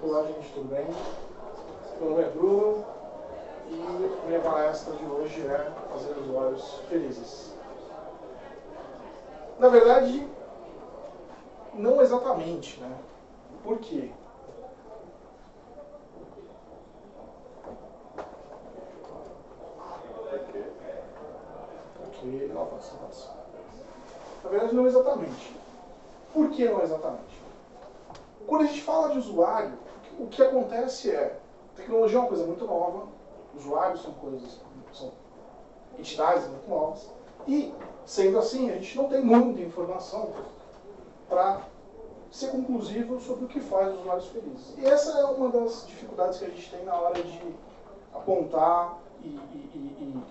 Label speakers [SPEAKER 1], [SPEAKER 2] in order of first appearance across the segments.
[SPEAKER 1] Olá, gente, tudo bem? Meu nome é Bruno e minha palestra de hoje é fazer usuários felizes. Na verdade, não exatamente, né? Por quê? Porque... Nossa. Na verdade, não exatamente. Por que não exatamente? Quando a gente fala de usuário, o que acontece é, tecnologia é uma coisa muito nova, usuários são entidades muito novas, e, sendo assim, a gente não tem muita informação para ser conclusivo sobre o que faz os usuários felizes. E essa é uma das dificuldades que a gente tem na hora de apontar e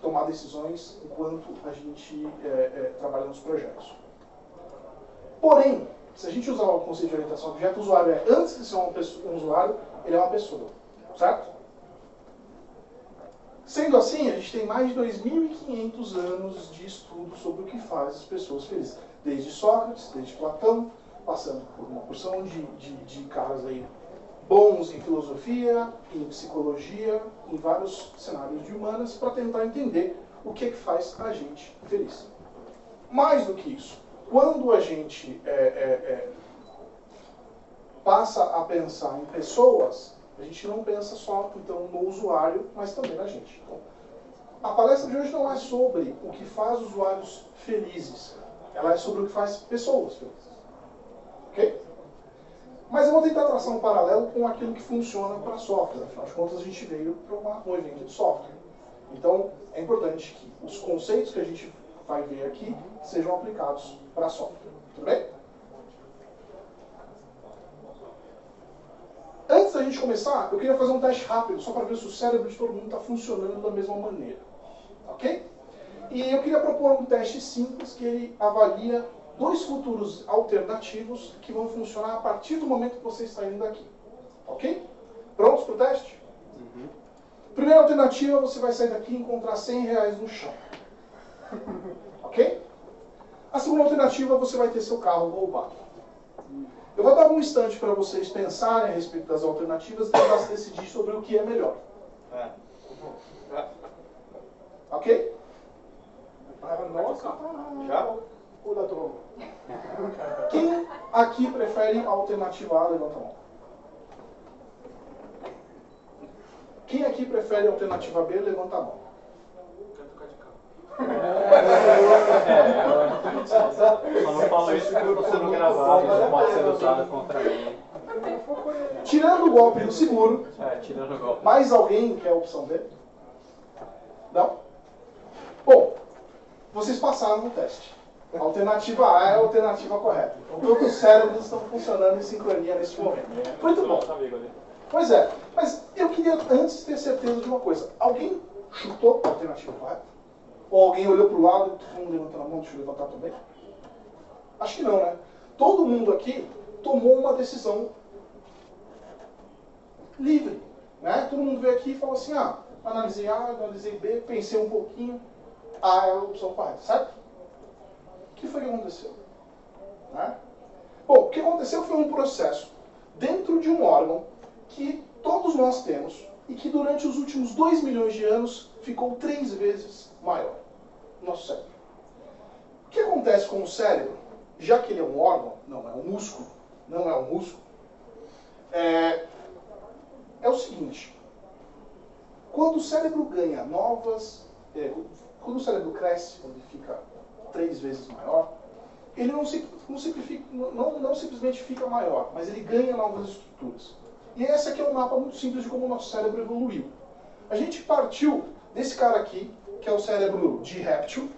[SPEAKER 1] tomar decisões enquanto a gente trabalha nos projetos. Porém, se a gente usar o conceito de orientação a objeto, o usuário antes de ser um usuário, ele é uma pessoa, certo? Sendo assim, a gente tem mais de 2.500 anos de estudo sobre o que faz as pessoas felizes. Desde Sócrates, desde Platão, passando por uma porção de caras aí bons em filosofia, em psicologia, em vários cenários de humanas, para tentar entender o que faz a gente feliz. Mais do que isso, quando a gente passa a pensar em pessoas, a gente não pensa só então, no usuário, mas também na gente. Então, a palestra de hoje não é sobre o que faz usuários felizes, ela é sobre o que faz pessoas felizes. Ok? Mas eu vou tentar traçar um paralelo com aquilo que funciona para software. Afinal de contas, a gente veio para um evento de software. Então, é importante que os conceitos que a gente vai ver aqui sejam aplicados para software. Tudo bem? Antes da gente começar, eu queria fazer um teste rápido, só para ver se o cérebro de todo mundo está funcionando da mesma maneira. Ok? E eu queria propor um teste simples que ele avalia dois futuros alternativos que vão funcionar a partir do momento que você está indo daqui. Ok? Prontos para o teste? Uhum. Primeira alternativa, você vai sair daqui e encontrar R$100 no chão. Ok? A segunda alternativa, você vai ter seu carro roubado. Eu vou dar um instante para vocês pensarem a respeito das alternativas e tentar se decidir sobre o que é melhor. Ok?
[SPEAKER 2] Nossa, já?
[SPEAKER 1] Quem aqui prefere a alternativa A? Levanta a mão. Quem aqui prefere a alternativa B? Levanta a mão.
[SPEAKER 2] Quer tocar de carro?
[SPEAKER 3] Só não falo isso porque eu estou sendo gravado, isso pode ser usado contra mim.
[SPEAKER 1] Tirando o golpe do seguro,
[SPEAKER 3] Tirando o golpe.
[SPEAKER 1] mais alguém quer a opção B? Não? Bom, vocês passaram no teste. A alternativa A é a alternativa correta. Então todos os cérebros estão funcionando em sincronia neste momento. Muito bom. Pois é, mas eu queria antes ter certeza de uma coisa. Alguém chutou a alternativa correta? Ou alguém olhou para o lado e todo mundo levantando a mão? Deixa eu levantar também. Acho que não, né? Todo mundo aqui tomou uma decisão livre. Né? Todo mundo veio aqui e falou assim, analisei A, analisei B, pensei um pouquinho, A é a opção correta, certo? O que foi que aconteceu? Né? Bom, o que aconteceu foi um processo dentro de um órgão que todos nós temos e que durante os últimos 2 milhões de anos ficou 3 vezes maior. Nosso cérebro. O que acontece com o cérebro, já que ele é um órgão, não é um músculo, é o seguinte. Quando o cérebro ganha quando o cérebro cresce, quando ele fica 3 vezes maior, ele não simplesmente fica maior, mas ele ganha novas estruturas. E esse aqui é um mapa muito simples de como o nosso cérebro evoluiu. A gente partiu desse cara aqui, que é o cérebro de réptil,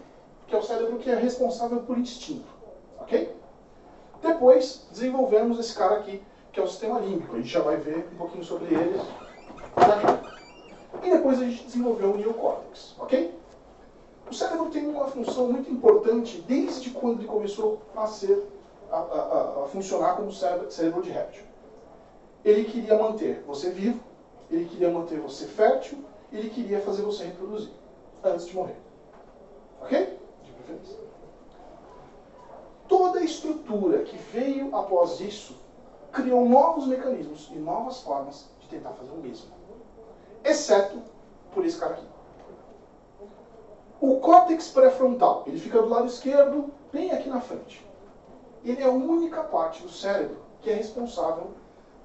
[SPEAKER 1] que é o cérebro que é responsável por instinto. Ok? Depois, desenvolvemos esse cara aqui, que é o sistema límbico. A gente já vai ver um pouquinho sobre ele daqui. E depois a gente desenvolveu o neocórtex. Ok? O cérebro tem uma função muito importante desde quando ele começou a funcionar como cérebro de réptil. Ele queria manter você vivo, ele queria manter você fértil, ele queria fazer você reproduzir antes de morrer. Ok? De preferência. Toda a estrutura que veio após isso criam novos mecanismos e novas formas de tentar fazer o mesmo. Exceto por esse cara aqui. O córtex pré-frontal, ele fica do lado esquerdo, bem aqui na frente. Ele é a única parte do cérebro que é responsável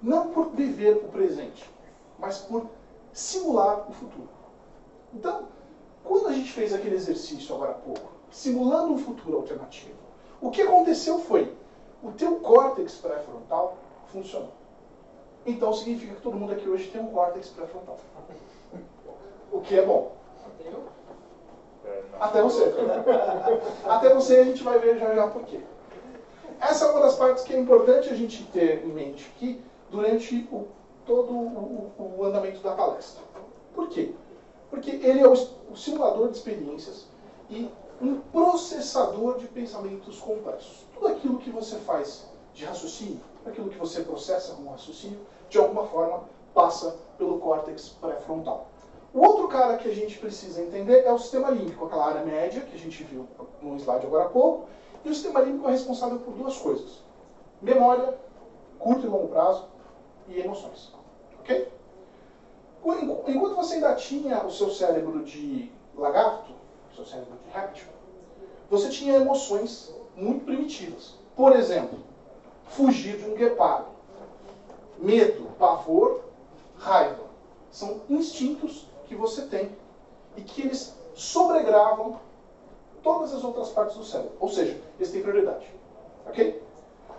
[SPEAKER 1] não por viver o presente, mas por simular o futuro. Então, quando a gente fez aquele exercício agora há pouco, simulando um futuro alternativo, o que aconteceu foi, o teu córtex pré-frontal funcionou. Então significa que todo mundo aqui hoje tem um córtex pré-frontal. O que é bom. Até você. Até você a gente vai ver já já por quê. Essa é uma das partes que é importante a gente ter em mente aqui durante todo o andamento da palestra. Por quê? Porque ele é o simulador de experiências e um processador de pensamentos complexos. Tudo aquilo que você faz de raciocínio, aquilo que você processa como raciocínio, de alguma forma passa pelo córtex pré-frontal. O outro cara que a gente precisa entender é o sistema límbico, aquela área média que a gente viu no slide agora há pouco. E o sistema límbico é responsável por duas coisas: memória, curto e longo prazo, e emoções. Ok? Enquanto você ainda tinha o seu cérebro de lagarto, o seu cérebro de réptil, você tinha emoções muito primitivas. Por exemplo, fugir de um guepardo. Medo, pavor, raiva. São instintos que você tem e que eles sobregravam todas as outras partes do cérebro. Ou seja, eles têm prioridade. Ok?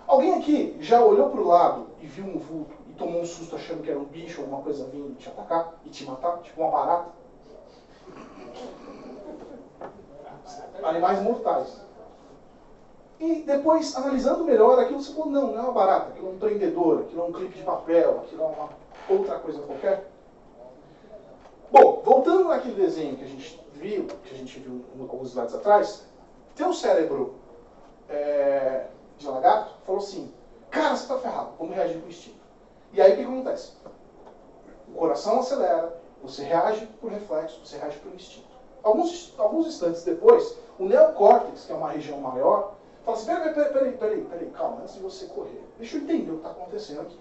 [SPEAKER 1] Alguém aqui já olhou para o lado e viu um vulto e tomou um susto achando que era um bicho ou alguma coisa vindo te atacar e te matar? Tipo uma barata? Animais mortais. E depois, analisando melhor, aquilo você falou, não é uma barata, aquilo é um prendedor, aquilo é um clipe de papel, aquilo é uma outra coisa qualquer. Bom, voltando naquele desenho que a gente viu alguns slides atrás, teu cérebro de lagarto falou assim, cara, você está ferrado, vamos reagir com o instinto. E aí o que acontece? O coração acelera, você reage por reflexo, você reage por instinto. Alguns instantes depois, o neocórtex, que é uma região maior, fala assim, peraí, calma, antes de você correr, deixa eu entender o que está acontecendo aqui.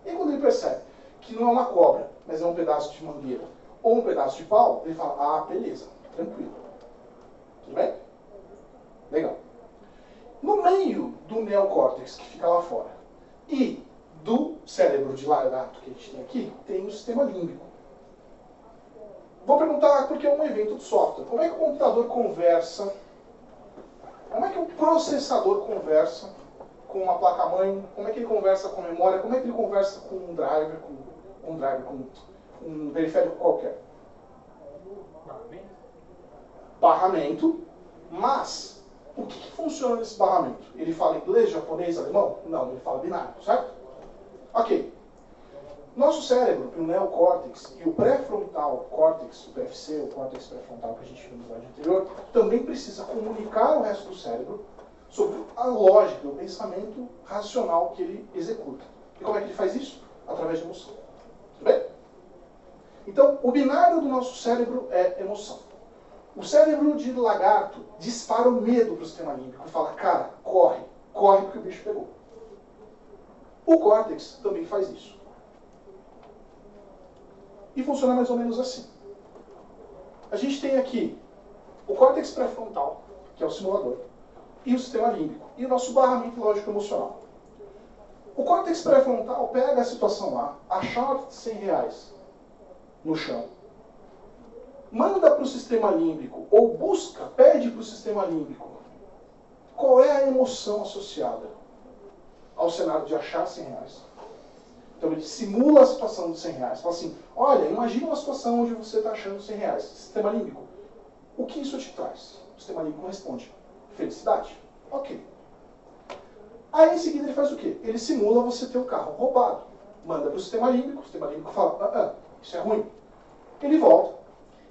[SPEAKER 1] E aí, quando ele percebe que não é uma cobra, mas é um pedaço de mangueira, ou um pedaço de pau, ele fala, ah, beleza, tranquilo. Tudo bem? Legal. No meio do neocórtex, que fica lá fora, e do cérebro de lagarto que a gente tem aqui, tem o sistema límbico. Vou perguntar, porque é um evento de software, como é que o computador conversa, como é que o processador conversa com uma placa-mãe, como é que ele conversa com a memória, como é que ele conversa com um driver, com um periférico qualquer? Barramento, mas o que funciona nesse barramento? Ele fala inglês, japonês, alemão? Não, ele fala binário, certo? Ok. Nosso cérebro, o neocórtex e o pré-frontal córtex, o PFC, o córtex pré-frontal que a gente viu no slide anterior, também precisa comunicar ao resto do cérebro sobre a lógica, o pensamento racional que ele executa. E como é que ele faz isso? Através de emoção. Tudo bem? Então, o binário do nosso cérebro é emoção. O cérebro de lagarto dispara o medo para o sistema límbico e fala, cara, corre porque o bicho pegou. O córtex também faz isso. E funciona mais ou menos assim. A gente tem aqui o córtex pré-frontal, que é o simulador, e o sistema límbico, e o nosso barramento lógico-emocional. O córtex pré-frontal pega a situação lá, achar R$100 no chão, manda para o sistema límbico, ou pede para o sistema límbico, qual é a emoção associada ao cenário de achar R$100. Então ele simula a situação de R$100. Fala assim, olha, imagina uma situação onde você está achando R$100. Sistema límbico, o que isso te traz? O sistema límbico responde, felicidade. Ok. Aí em seguida ele faz o quê? Ele simula você ter o carro roubado. Manda para o sistema límbico fala, isso é ruim. Ele volta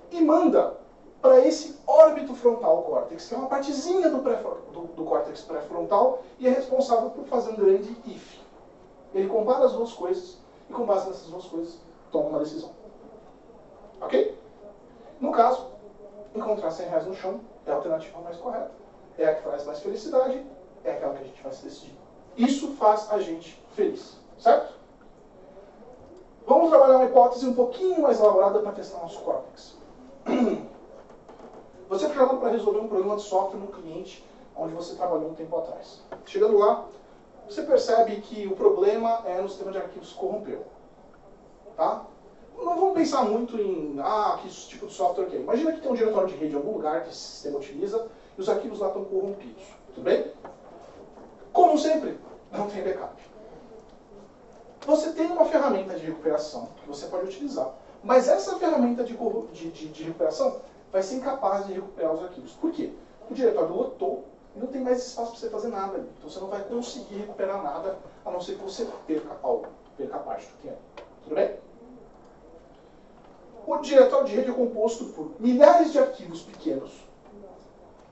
[SPEAKER 1] e manda para esse órbito frontal córtex, que é uma partezinha do córtex pré-frontal e é responsável por fazer um grande if. Ele compara as duas coisas e, com base nessas duas coisas, toma uma decisão. Ok? No caso, encontrar R$100 no chão é a alternativa mais correta. É a que traz mais felicidade, é aquela que a gente vai se decidir. Isso faz a gente feliz. Certo? Vamos trabalhar uma hipótese um pouquinho mais elaborada para testar nosso córtex. Você foi chamado para resolver um problema de software num cliente onde você trabalhou um tempo atrás. Chegando lá, você percebe que o problema é no sistema de arquivos que corrompeu. Tá? Não vamos pensar muito em que tipo de software que é. Imagina que tem um diretório de rede em algum lugar que esse sistema utiliza e os arquivos lá estão corrompidos. Tudo bem? Como sempre, não tem backup. Você tem uma ferramenta de recuperação que você pode utilizar, mas essa ferramenta de recuperação vai ser incapaz de recuperar os arquivos. Por quê? O diretório lotou e não tem mais espaço para você fazer nada ali. Então você não vai conseguir recuperar nada, a não ser que você perca algo, perca a parte do tempo. Tudo bem? O diretório de rede é composto por milhares de arquivos pequenos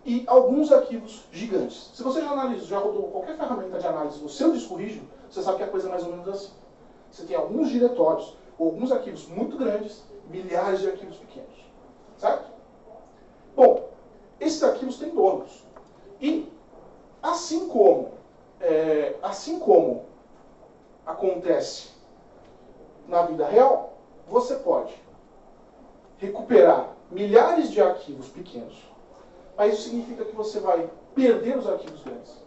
[SPEAKER 1] e alguns arquivos gigantes. Se você já rodou qualquer ferramenta de análise no seu disco rígido, você sabe que a coisa é mais ou menos assim. Você tem alguns diretórios ou alguns arquivos muito grandes, milhares de arquivos pequenos. Certo? Bom, esses arquivos têm donos. E, assim como acontece na vida real, você pode recuperar milhares de arquivos pequenos, mas isso significa que você vai perder os arquivos grandes.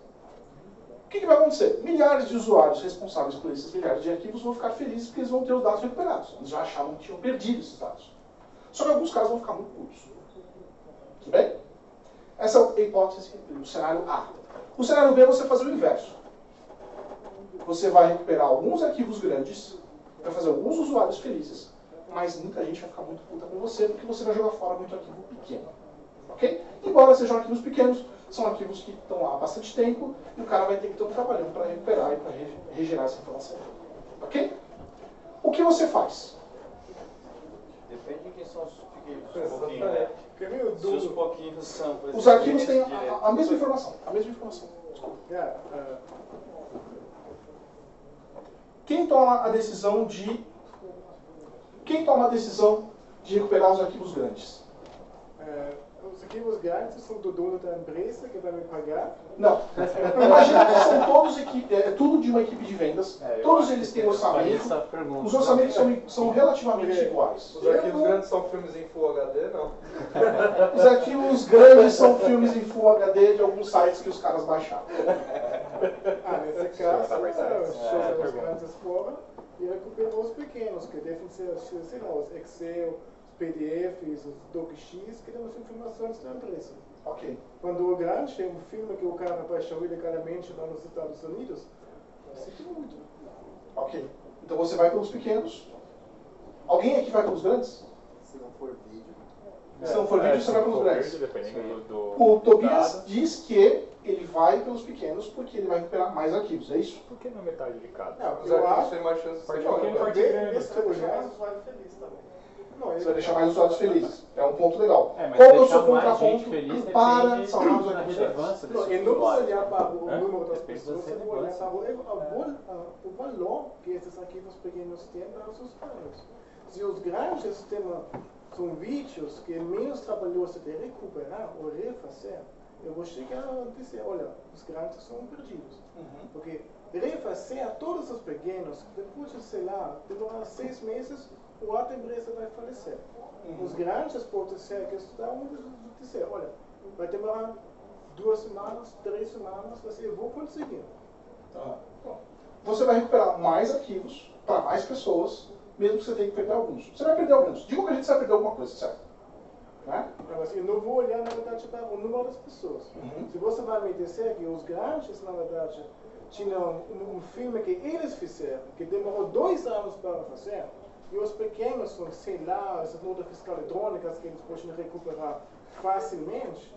[SPEAKER 1] O que vai acontecer? Milhares de usuários responsáveis por esses milhares de arquivos vão ficar felizes porque eles vão ter os dados recuperados. Eles já achavam que tinham perdido esses dados. Só que alguns casos vão ficar muito curtos. Tudo bem? Essa é a hipótese, o cenário A. O cenário B é você fazer o inverso. Você vai recuperar alguns arquivos grandes, vai fazer alguns usuários felizes, mas muita gente vai ficar muito puta com você porque você vai jogar fora muito arquivo pequeno. Ok? Embora sejam arquivos pequenos, são arquivos que estão lá há bastante tempo e o cara vai ter que estar trabalhando para recuperar e para regenerar essa informação. Ok? O que você faz?
[SPEAKER 3] Depende de quem são os pouquinhos, né? Se os pouquinhos são...
[SPEAKER 1] Os arquivos têm a mesma informação. A mesma informação. Desculpa. Quem toma a decisão de recuperar os arquivos grandes?
[SPEAKER 4] Os arquivos grandes são do dono da empresa que vai me pagar?
[SPEAKER 1] Não. Imagina que são todos tudo de uma equipe de vendas. Todos eles têm orçamento. Os orçamentos são relativamente iguais.
[SPEAKER 2] Os arquivos grandes são filmes em Full HD, não?
[SPEAKER 1] Os arquivos grandes são filmes em Full HD de alguns sites que os caras baixaram.
[SPEAKER 4] Nesse caso, os grandes fora e recupero os pequenos, que devem ser, sei lá, os Excel, PDFs, os DocX, que temos informações da empresa.
[SPEAKER 1] Ok.
[SPEAKER 4] Quando o grande é um filme que o cara baixou ilegalmente lá nos Estados Unidos, sinto muito.
[SPEAKER 1] Ok. Então você vai pelos pequenos. Alguém aqui vai pelos grandes?
[SPEAKER 5] Se não for vídeo.
[SPEAKER 1] Se não for vídeo, você vai pelos grandes.
[SPEAKER 3] Dependendo
[SPEAKER 1] O Tobias diz que ele vai pelos pequenos porque ele vai recuperar mais arquivos, é isso?
[SPEAKER 3] Por que na metade de cada?
[SPEAKER 2] Os arquivos têm mais chance de ser
[SPEAKER 3] Parte grande.
[SPEAKER 4] Esse é o usuário feliz também.
[SPEAKER 1] Você vai deixar mais usuários felizes. É um ponto legal.
[SPEAKER 3] Mas
[SPEAKER 1] Qual é o
[SPEAKER 3] deixar
[SPEAKER 1] seu
[SPEAKER 3] mais
[SPEAKER 1] contraponto
[SPEAKER 3] gente feliz
[SPEAKER 1] para
[SPEAKER 3] depende
[SPEAKER 1] salvar os
[SPEAKER 3] da
[SPEAKER 1] arquivos?
[SPEAKER 3] relevância desse
[SPEAKER 4] Eu não vou
[SPEAKER 3] usuário.
[SPEAKER 4] olhar para o
[SPEAKER 3] Hã?
[SPEAKER 4] número das
[SPEAKER 3] Depende
[SPEAKER 4] pessoas,
[SPEAKER 3] da
[SPEAKER 4] eu vou olhar
[SPEAKER 3] relevância.
[SPEAKER 4] para o valor que esses arquivos pequenos têm para os usuários. Se os grandes são vídeos que é menos trabalhoso de recuperar ou refazer, eu vou chegar a dizer, olha, os grandes são perdidos. Porque refazer todos os pequenos, depois de, sei lá, demorar 6 meses, o outra empresa vai falecer. Os grandes podem ser que estudam dizer, olha, vai demorar 2 semanas, 3 semanas, mas eu vou conseguir.
[SPEAKER 1] Tá. Você vai recuperar mais arquivos para mais pessoas, mesmo que você tenha que perder alguns. Você vai perder alguns. De qualquer jeito você vai perder alguma coisa, certo? Né?
[SPEAKER 4] Mas eu não vou olhar, na verdade, para o número das pessoas. Se você vai me dizer que os grandes, na verdade, tinham um filme que eles fizeram, que demorou 2 anos para fazer, e os pequenos são, sei lá, essas notas fiscais eletrônicas que eles podem recuperar facilmente.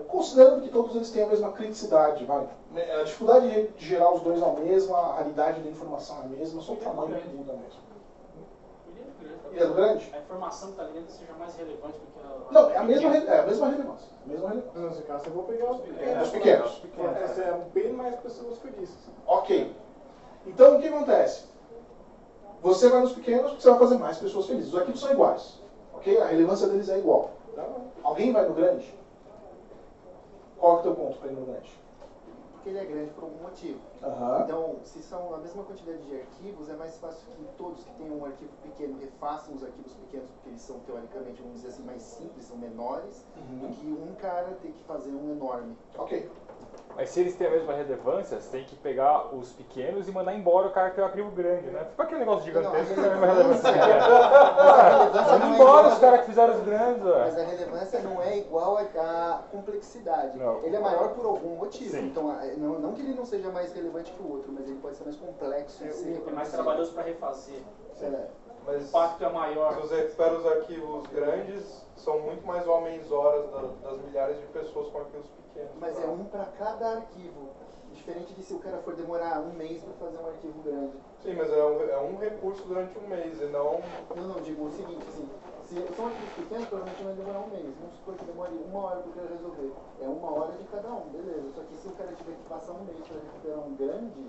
[SPEAKER 1] Considerando que todos eles têm a mesma criticidade, vai. A dificuldade de gerar os dois é a mesma, a raridade da informação é a mesma, só o tamanho que muda mesmo. Ele é do grande?
[SPEAKER 6] A informação que está ali dentro seja mais relevante do que a...
[SPEAKER 1] Não, é a mesma relevância.
[SPEAKER 4] Nesse caso, eu vou pegar os pequenos.
[SPEAKER 1] Os pequenos.
[SPEAKER 4] Essa é bem mais pessoas felizes.
[SPEAKER 1] Ok. Então, o que acontece? Você vai nos pequenos porque você vai fazer mais pessoas felizes. Os arquivos são iguais. Ok? A relevância deles é igual.
[SPEAKER 4] Tá bom.
[SPEAKER 1] Alguém vai no grande? Qual é o teu ponto para ir no grande?
[SPEAKER 5] porque ele é grande por algum motivo. Então, se são a mesma quantidade de arquivos, é mais fácil que todos que tenham um arquivo pequeno refaçam os arquivos pequenos, porque eles são, teoricamente, vamos dizer assim, mais simples, são menores, do que um cara ter que fazer um enorme.
[SPEAKER 1] Ok.
[SPEAKER 7] Mas se eles têm a mesma relevância, você tem que pegar os pequenos e mandar embora o cara que tem o arquivo grande, né? Tipo aquele negócio gigantesco que tem a mesma relevância. Manda embora os caras que fizeram os grandes,
[SPEAKER 5] Mas a relevância não é igual à complexidade.
[SPEAKER 7] Não.
[SPEAKER 5] Ele é maior por algum motivo.
[SPEAKER 7] Sim.
[SPEAKER 5] Então, não que ele não seja mais relevante que o outro, mas ele pode ser mais complexo.
[SPEAKER 6] É mais trabalhoso para refazer.
[SPEAKER 2] Mas
[SPEAKER 6] O impacto é maior.
[SPEAKER 2] se você espera os arquivos grandes, são muito mais homens-horas das milhares de pessoas com arquivos pequenos.
[SPEAKER 5] Mas é um para cada arquivo. Diferente de se o cara for demorar um mês para fazer um arquivo grande.
[SPEAKER 2] Sim, mas é um recurso durante um mês e não...
[SPEAKER 5] Não, digo o seguinte, assim, se são arquivos pequenos, provavelmente vai demorar um mês. Vamos supor que demore 1 hora para o cara resolver. É 1 hora de cada um, beleza. Só que se o cara tiver que passar um mês para recuperar um grande,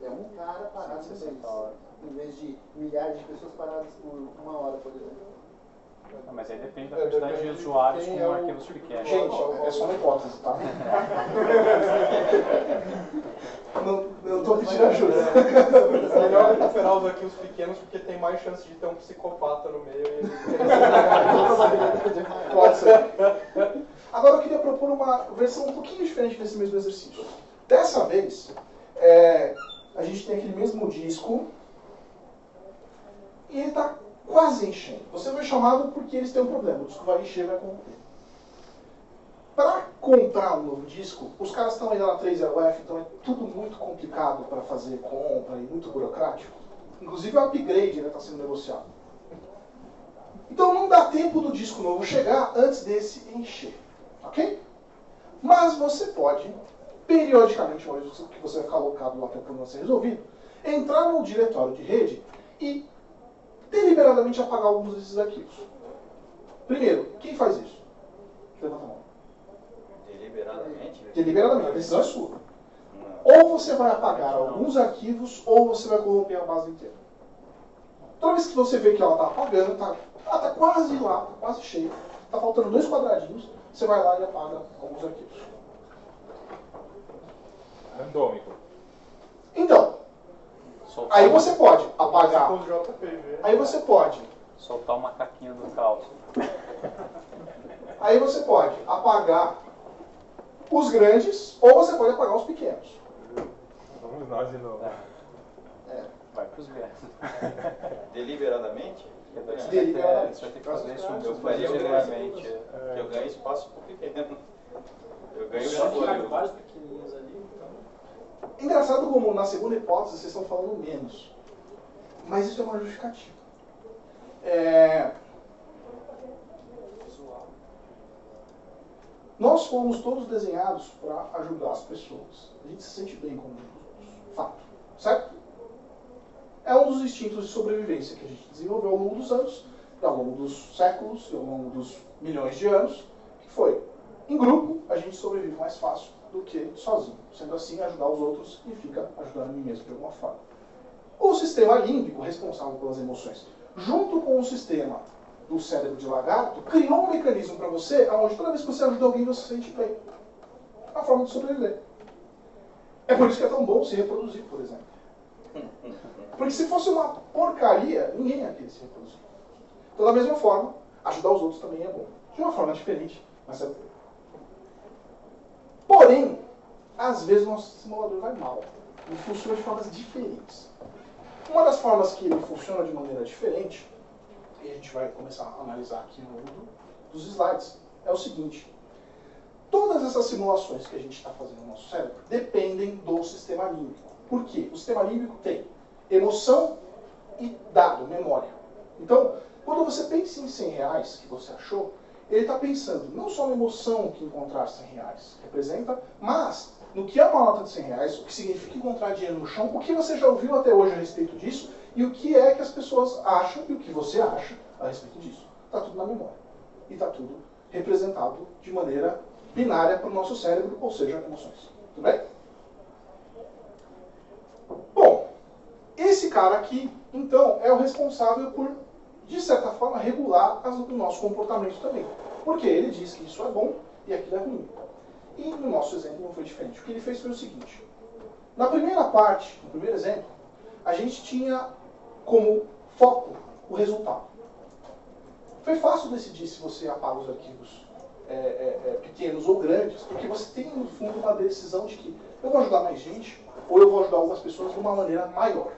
[SPEAKER 5] é um cara parado no mês. Em vez de milhares de pessoas paradas por 1 hora, por exemplo.
[SPEAKER 8] Não, mas aí depende da quantidade de usuários com arquivos pequenos.
[SPEAKER 1] Gente, é só uma hipótese, tá? Não estou pedindo ajuda.
[SPEAKER 2] É melhor recuperar os arquivos pequenos porque tem mais chance de ter um psicopata no meio e ele...
[SPEAKER 1] Pode ser. Agora eu queria propor uma versão um pouquinho diferente desse mesmo exercício. Dessa vez, a gente tem aquele mesmo disco e ele está quase enchendo. Você foi chamado porque eles têm um problema. O disco vai encher e vai corromper. Para comprar um novo disco, os caras estão ainda na 3LF, então é tudo muito complicado para fazer compra e muito burocrático. Inclusive o upgrade está sendo negociado. Então não dá tempo do disco novo chegar antes desse encher. Ok? Mas você pode, periodicamente, uma vez que você vai ficar alocado lá para o problema ser resolvido, entrar no diretório de rede e deliberadamente apagar alguns desses arquivos. Primeiro, quem faz isso? Levanta a mão.
[SPEAKER 3] Deliberadamente?
[SPEAKER 1] Deliberadamente, a decisão é sua. Ou você vai apagar alguns arquivos, ou você vai corromper a base inteira. Toda vez que você vê que ela está apagando, ela está quase lá, está quase cheia, está faltando 2 quadradinhos, você vai lá e apaga alguns arquivos.
[SPEAKER 7] Randômico.
[SPEAKER 1] Então, aí você pode apagar. Aí você pode.
[SPEAKER 8] Soltar o macaquinho do caos.
[SPEAKER 1] Aí você pode apagar os grandes, ou você pode apagar os pequenos.
[SPEAKER 7] Vamos nós de novo.
[SPEAKER 8] Vai pros grandes.
[SPEAKER 3] Deliberadamente?
[SPEAKER 1] Deliberadamente.
[SPEAKER 8] Você vai ter que fazer isso
[SPEAKER 3] Eu faria regularmente. Que eu ganho espaço pro pequeno. Eu ganho
[SPEAKER 6] Só que
[SPEAKER 3] memória.
[SPEAKER 6] vários pequenininhos ali, então...
[SPEAKER 1] Engraçado como na segunda hipótese vocês estão falando menos. Mas isso é uma justificativa. Nós fomos todos desenhados para ajudar as pessoas. A gente se sente bem com os outros. Fato. Certo? É um dos instintos de sobrevivência que a gente desenvolveu ao longo dos anos, ao longo dos séculos, ao longo dos milhões de anos, que foi, em grupo, a gente sobrevive mais fácil do que sozinho. Sendo assim, ajudar os outros significa ajudar a mim mesmo de alguma forma. O sistema límbico, responsável pelas emoções, junto com o sistema do cérebro de lagarto, criou um mecanismo para você, onde toda vez que você ajuda alguém, você se sente bem. É uma forma de sobreviver. É por isso que é tão bom se reproduzir, por exemplo. Porque se fosse uma porcaria, ninguém ia querer se reproduzir. Então, da mesma forma, ajudar os outros também é bom. De uma forma diferente, mas é bom. Porém, às vezes o nosso simulador vai mal. Ele funciona de formas diferentes. Uma das formas que ele funciona de maneira diferente, e a gente vai começar a analisar aqui no longo dos slides, é o seguinte. Todas essas simulações que a gente está fazendo no nosso cérebro dependem do sistema límbico. Por quê? O sistema límbico tem emoção e dado, memória. Então, quando você pensa em 100 reais que você achou, ele está pensando não só na emoção que encontrar 100 reais representa, mas no que é uma nota de 100 reais, o que significa encontrar dinheiro no chão, o que você já ouviu até hoje a respeito disso, e o que é que as pessoas acham e o que você acha a respeito disso. Está tudo na memória. E está tudo representado de maneira binária para o nosso cérebro, ou seja, emoções. Tudo bem? Bom, esse cara aqui, então, é o responsável por, de certa forma, regular o nosso comportamento também. Porque ele diz que isso é bom e aquilo é ruim. E no nosso exemplo não foi diferente. O que ele fez foi o seguinte. Na primeira parte, no primeiro exemplo, a gente tinha como foco o resultado. Foi fácil decidir se você apaga os arquivos pequenos ou grandes, porque você tem, no fundo, uma decisão de que eu vou ajudar mais gente, ou eu vou ajudar algumas pessoas de uma maneira maior.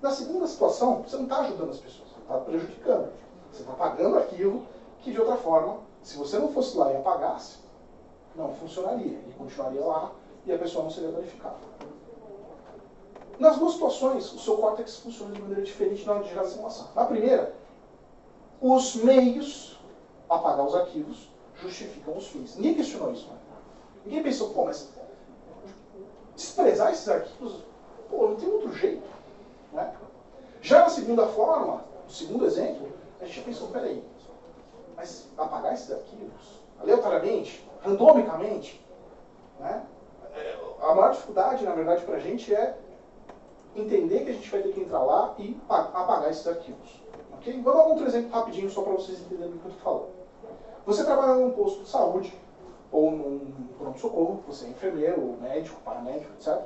[SPEAKER 1] Na segunda situação, você não está ajudando as pessoas, você está prejudicando. Você está apagando arquivo que, de outra forma, se você não fosse lá e apagasse, não funcionaria. Ele continuaria lá e a pessoa não seria danificada. Nas duas situações, o seu córtex funciona de maneira diferente na hora de gerar simulação. Na primeira, os meios, apagar os arquivos, justificam os fins. Ninguém questionou isso, né? Ninguém pensou, pô, mas desprezar esses arquivos, pô, não tem outro jeito. Né? Já na segunda forma, no segundo exemplo, a gente pensou, peraí, mas apagar esses arquivos, aleatoriamente, randomicamente, né? A maior dificuldade, na verdade, para a gente é entender que a gente vai ter que entrar lá e apagar esses arquivos. Okay? Vou dar um outro exemplo rapidinho, só para vocês entenderem o que eu estou falando. Você trabalha num posto de saúde, ou num pronto-socorro, você é enfermeiro, ou médico, paramédico, etc.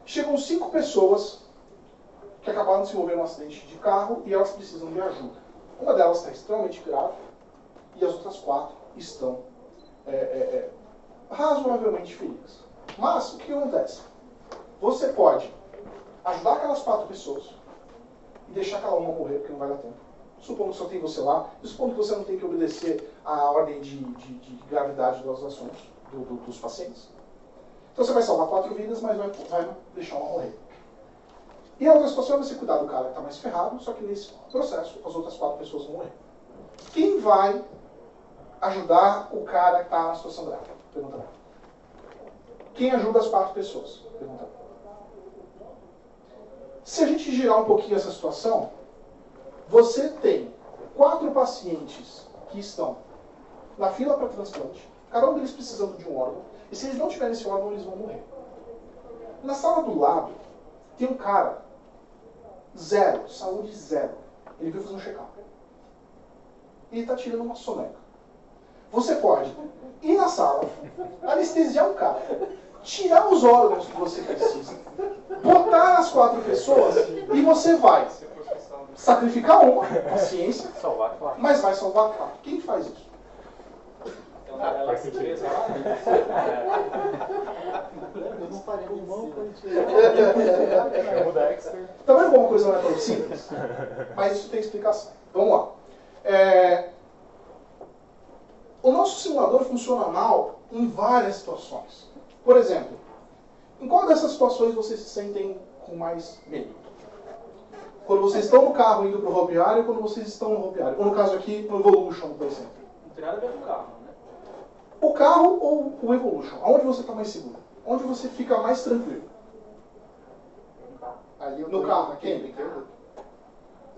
[SPEAKER 1] Chegam 5 pessoas que acabaram de se envolver num acidente de carro e elas precisam de ajuda. Uma delas está extremamente grave e as outras 4 estão razoavelmente feridas. Mas, o que acontece? Você pode ajudar aquelas 4 pessoas e deixar aquela uma morrer, porque não vai dar tempo. Supondo que só tem você lá, e supondo que você não tem que obedecer à ordem de gravidade das ações dos pacientes. Então você vai salvar 4 vidas, mas vai deixar uma morrer. E a outra situação é você cuidar do cara que está mais ferrado, só que nesse processo as outras 4 pessoas vão morrer. Quem vai ajudar o cara que está na situação grave? Pergunta lá. Quem ajuda as 4 pessoas? Pergunta lá. Se a gente girar um pouquinho essa situação, você tem 4 pacientes que estão na fila para transplante, cada um deles precisando de um órgão, e se eles não tiverem esse órgão, eles vão morrer. Na sala do lado, tem um cara, 0, saúde 0. Ele veio fazer um check-up. E ele está tirando uma soneca. Você pode ir na sala, anestesiar um cara, tirar os órgãos que você precisa, botar as 4 pessoas e você vai sacrificar uma, a ciência, mas vai salvar 4. Quem faz isso?
[SPEAKER 6] Faz sentido.
[SPEAKER 5] Eu não parei de mão para
[SPEAKER 7] Chama o Dexter.
[SPEAKER 1] Tá vendo como uma coisa não é tão simples? Mas isso tem explicação. Vamos lá. O nosso simulador funciona mal em várias situações. Por exemplo, em qual dessas situações vocês se sentem com mais medo? Quando vocês estão no carro indo para o rodoviário ou quando vocês estão no rodoviário? Ou no caso aqui, no Evolution, por exemplo.
[SPEAKER 6] Não tem nada a ver com o carro, né?
[SPEAKER 1] O carro ou o Evolution? Aonde você está mais seguro? Onde você fica mais tranquilo?
[SPEAKER 5] Ali eu
[SPEAKER 1] No
[SPEAKER 5] tô
[SPEAKER 1] carro,
[SPEAKER 5] naquele
[SPEAKER 1] quem?
[SPEAKER 5] brinquedo?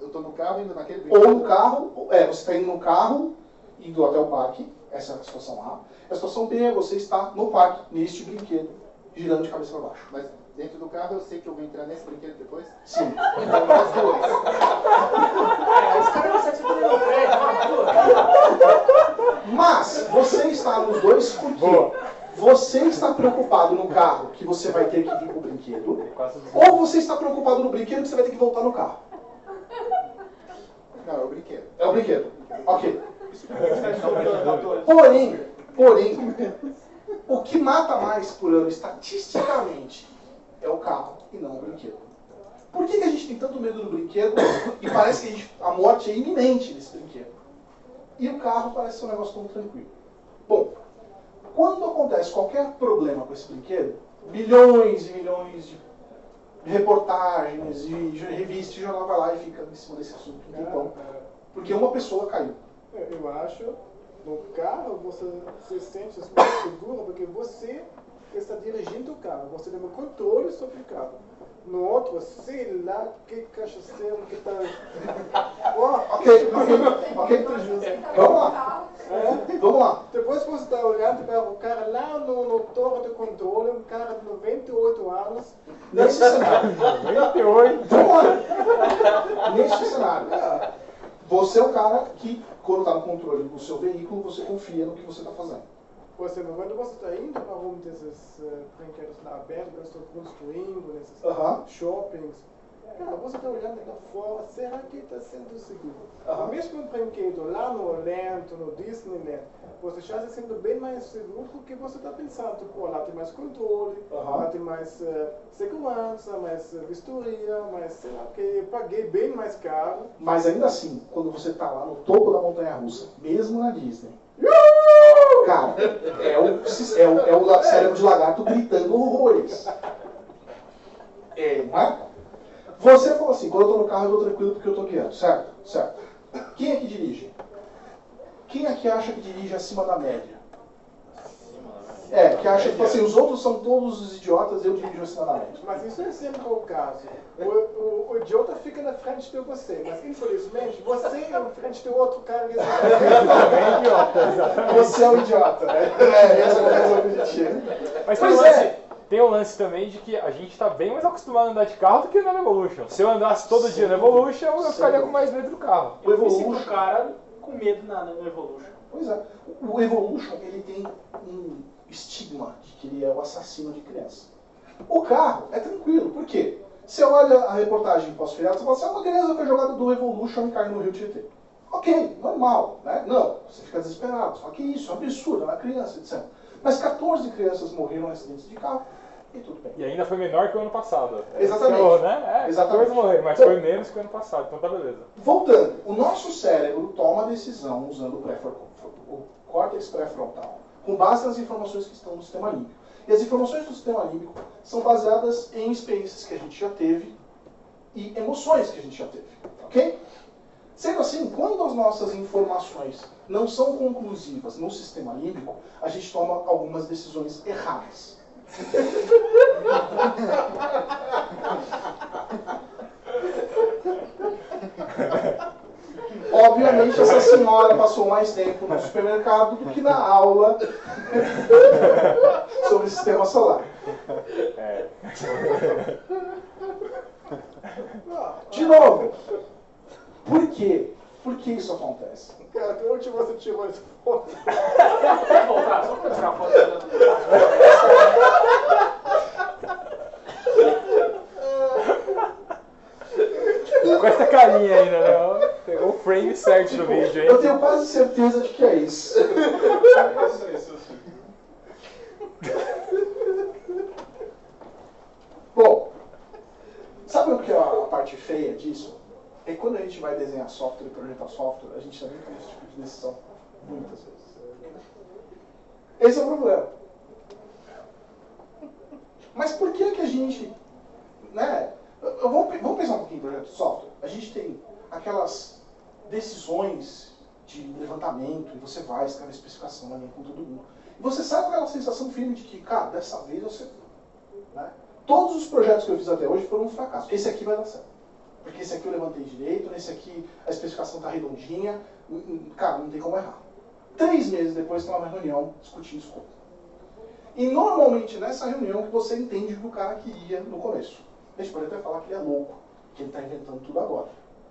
[SPEAKER 5] Eu tô no carro indo naquele brinquedo?
[SPEAKER 1] Ou no carro, você está indo no carro, indo até o parque, essa é a situação A. A situação B é você está no parque, neste brinquedo, girando de cabeça para baixo.
[SPEAKER 5] Mas dentro do carro eu sei que eu vou entrar nesse brinquedo depois?
[SPEAKER 1] Sim.
[SPEAKER 5] Então nós dois.
[SPEAKER 6] Os caras conseguem se poder no prédio,
[SPEAKER 1] Mas você está nos dois porque você está preocupado no carro que você vai ter que vir com o brinquedo, ou você está preocupado no brinquedo que você vai ter que voltar no carro.
[SPEAKER 5] Não, é o brinquedo.
[SPEAKER 1] É o brinquedo. Ok. Porém, o que mata mais por ano estatisticamente é o carro e não o brinquedo. Por que a gente tem tanto medo do brinquedo e parece que a morte é iminente nesse brinquedo? E o carro parece ser um negócio tão tranquilo. Bom, quando acontece qualquer problema com esse brinquedo, milhões e milhões de reportagens e revistas e jornal vai lá e fica em cima desse assunto um tempão, porque uma pessoa caiu.
[SPEAKER 4] Eu acho, no carro você se sente mais seguro porque você está dirigindo o carro, você tem o controle sobre o carro. No outro, sei lá que cachaceiro que está...
[SPEAKER 1] Ok. Vamos lá.
[SPEAKER 4] Depois você está olhando para o cara lá no torre de controle, um cara de 98 anos.
[SPEAKER 1] Nesse cenário.
[SPEAKER 7] 98.
[SPEAKER 1] Vamos lá. Nesse cenário. Você é o cara que, quando está no controle do seu veículo, você confia no que você está fazendo.
[SPEAKER 4] Por exemplo, quando você está indo para um desses brinquedos lá abertos, que estão construindo, nesses shoppings, cara, você está olhando lá fora, será que está sendo seguro? Mesmo um brinquedo lá no Orlando, no Disneyland, você já está sendo bem mais seguro porque você está pensando, pô, lá tem mais controle, lá tem mais segurança, mais vistoria, mais, sei lá, que eu paguei bem mais caro.
[SPEAKER 1] Mas ainda assim, quando você está lá no topo da montanha-russa, mesmo na Disney, cara, é o cérebro de lagarto gritando horrores. Não é? Você falou assim, quando eu estou no carro eu estou tranquilo porque eu estou guiando, certo? Certo. Quem é que dirige? Quem é que acha que dirige acima da média? Que acha que assim, os outros são todos os idiotas e eu dirijo acima da média.
[SPEAKER 4] Mas isso é sempre o caso. O idiota fica na frente de você, mas infelizmente você é na frente do outro cara.
[SPEAKER 1] Você é o idiota, né? Esse é o objetivo.
[SPEAKER 7] Mas tem o lance também de que a gente está bem mais acostumado a andar de carro do que no Evolution. Se eu andasse todo dia no Evolution, eu ficaria com mais medo do carro.
[SPEAKER 6] Eu me sinto um cara com medo no Evolution.
[SPEAKER 1] Pois é. O Evolution, ele tem um estigma de que ele é o assassino de criança. O carro é tranquilo, por quê? Você olha a reportagem pós-feriado, você fala assim, uma criança foi jogada do Evolution e caiu no Rio Tietê. Ok, normal, né? Não, você fica desesperado, você fala que isso, é um absurdo, é uma criança, etc. Mas 14 crianças morreram em acidentes de carro e tudo bem.
[SPEAKER 7] E ainda foi menor que o ano passado.
[SPEAKER 1] Exatamente.
[SPEAKER 7] Exatamente. 14 morreram, mas foi menos que o ano passado, então tá beleza.
[SPEAKER 1] Voltando, o nosso cérebro toma a decisão usando o córtex pré-frontal, com base nas informações que estão no sistema límbico. E as informações do sistema límbico são baseadas em experiências que a gente já teve e emoções que a gente já teve, ok? Sendo assim, quando as nossas informações não são conclusivas no sistema límbico, a gente toma algumas decisões erradas. Obviamente, essa senhora passou mais tempo no supermercado do que na aula sobre o sistema solar. De novo, por quê? Por que isso acontece?
[SPEAKER 4] Cara, de onde você tirou essa foto?
[SPEAKER 6] Vou voltar, só pra tirar a foto.
[SPEAKER 7] Com essa carinha ainda, né? Pegou o frame certo do vídeo, hein?
[SPEAKER 1] Eu tenho quase certeza de que é isso. Bom, sabe o que é a parte feia disso? É que quando a gente vai desenhar software e projetar software, a gente também toma esse tipo de decisão, muitas vezes. Esse é o problema. Mas por que a gente, né? Vamos pensar um pouquinho em projeto de software. A gente tem aquelas decisões de levantamento, e você vai escrever a especificação ali com todo mundo. E você sai com aquela sensação firme de que, cara, dessa vez você... Né? Todos os projetos que eu fiz até hoje foram um fracasso. Esse aqui vai dar certo. Porque esse aqui eu levantei direito, nesse aqui a especificação está redondinha, cara, não tem como errar. 3 meses depois tem uma reunião discutindo escopo. E normalmente nessa reunião que você entende o que o cara queria no começo. A gente pode até falar que ele é louco, que ele está inventando tudo agora.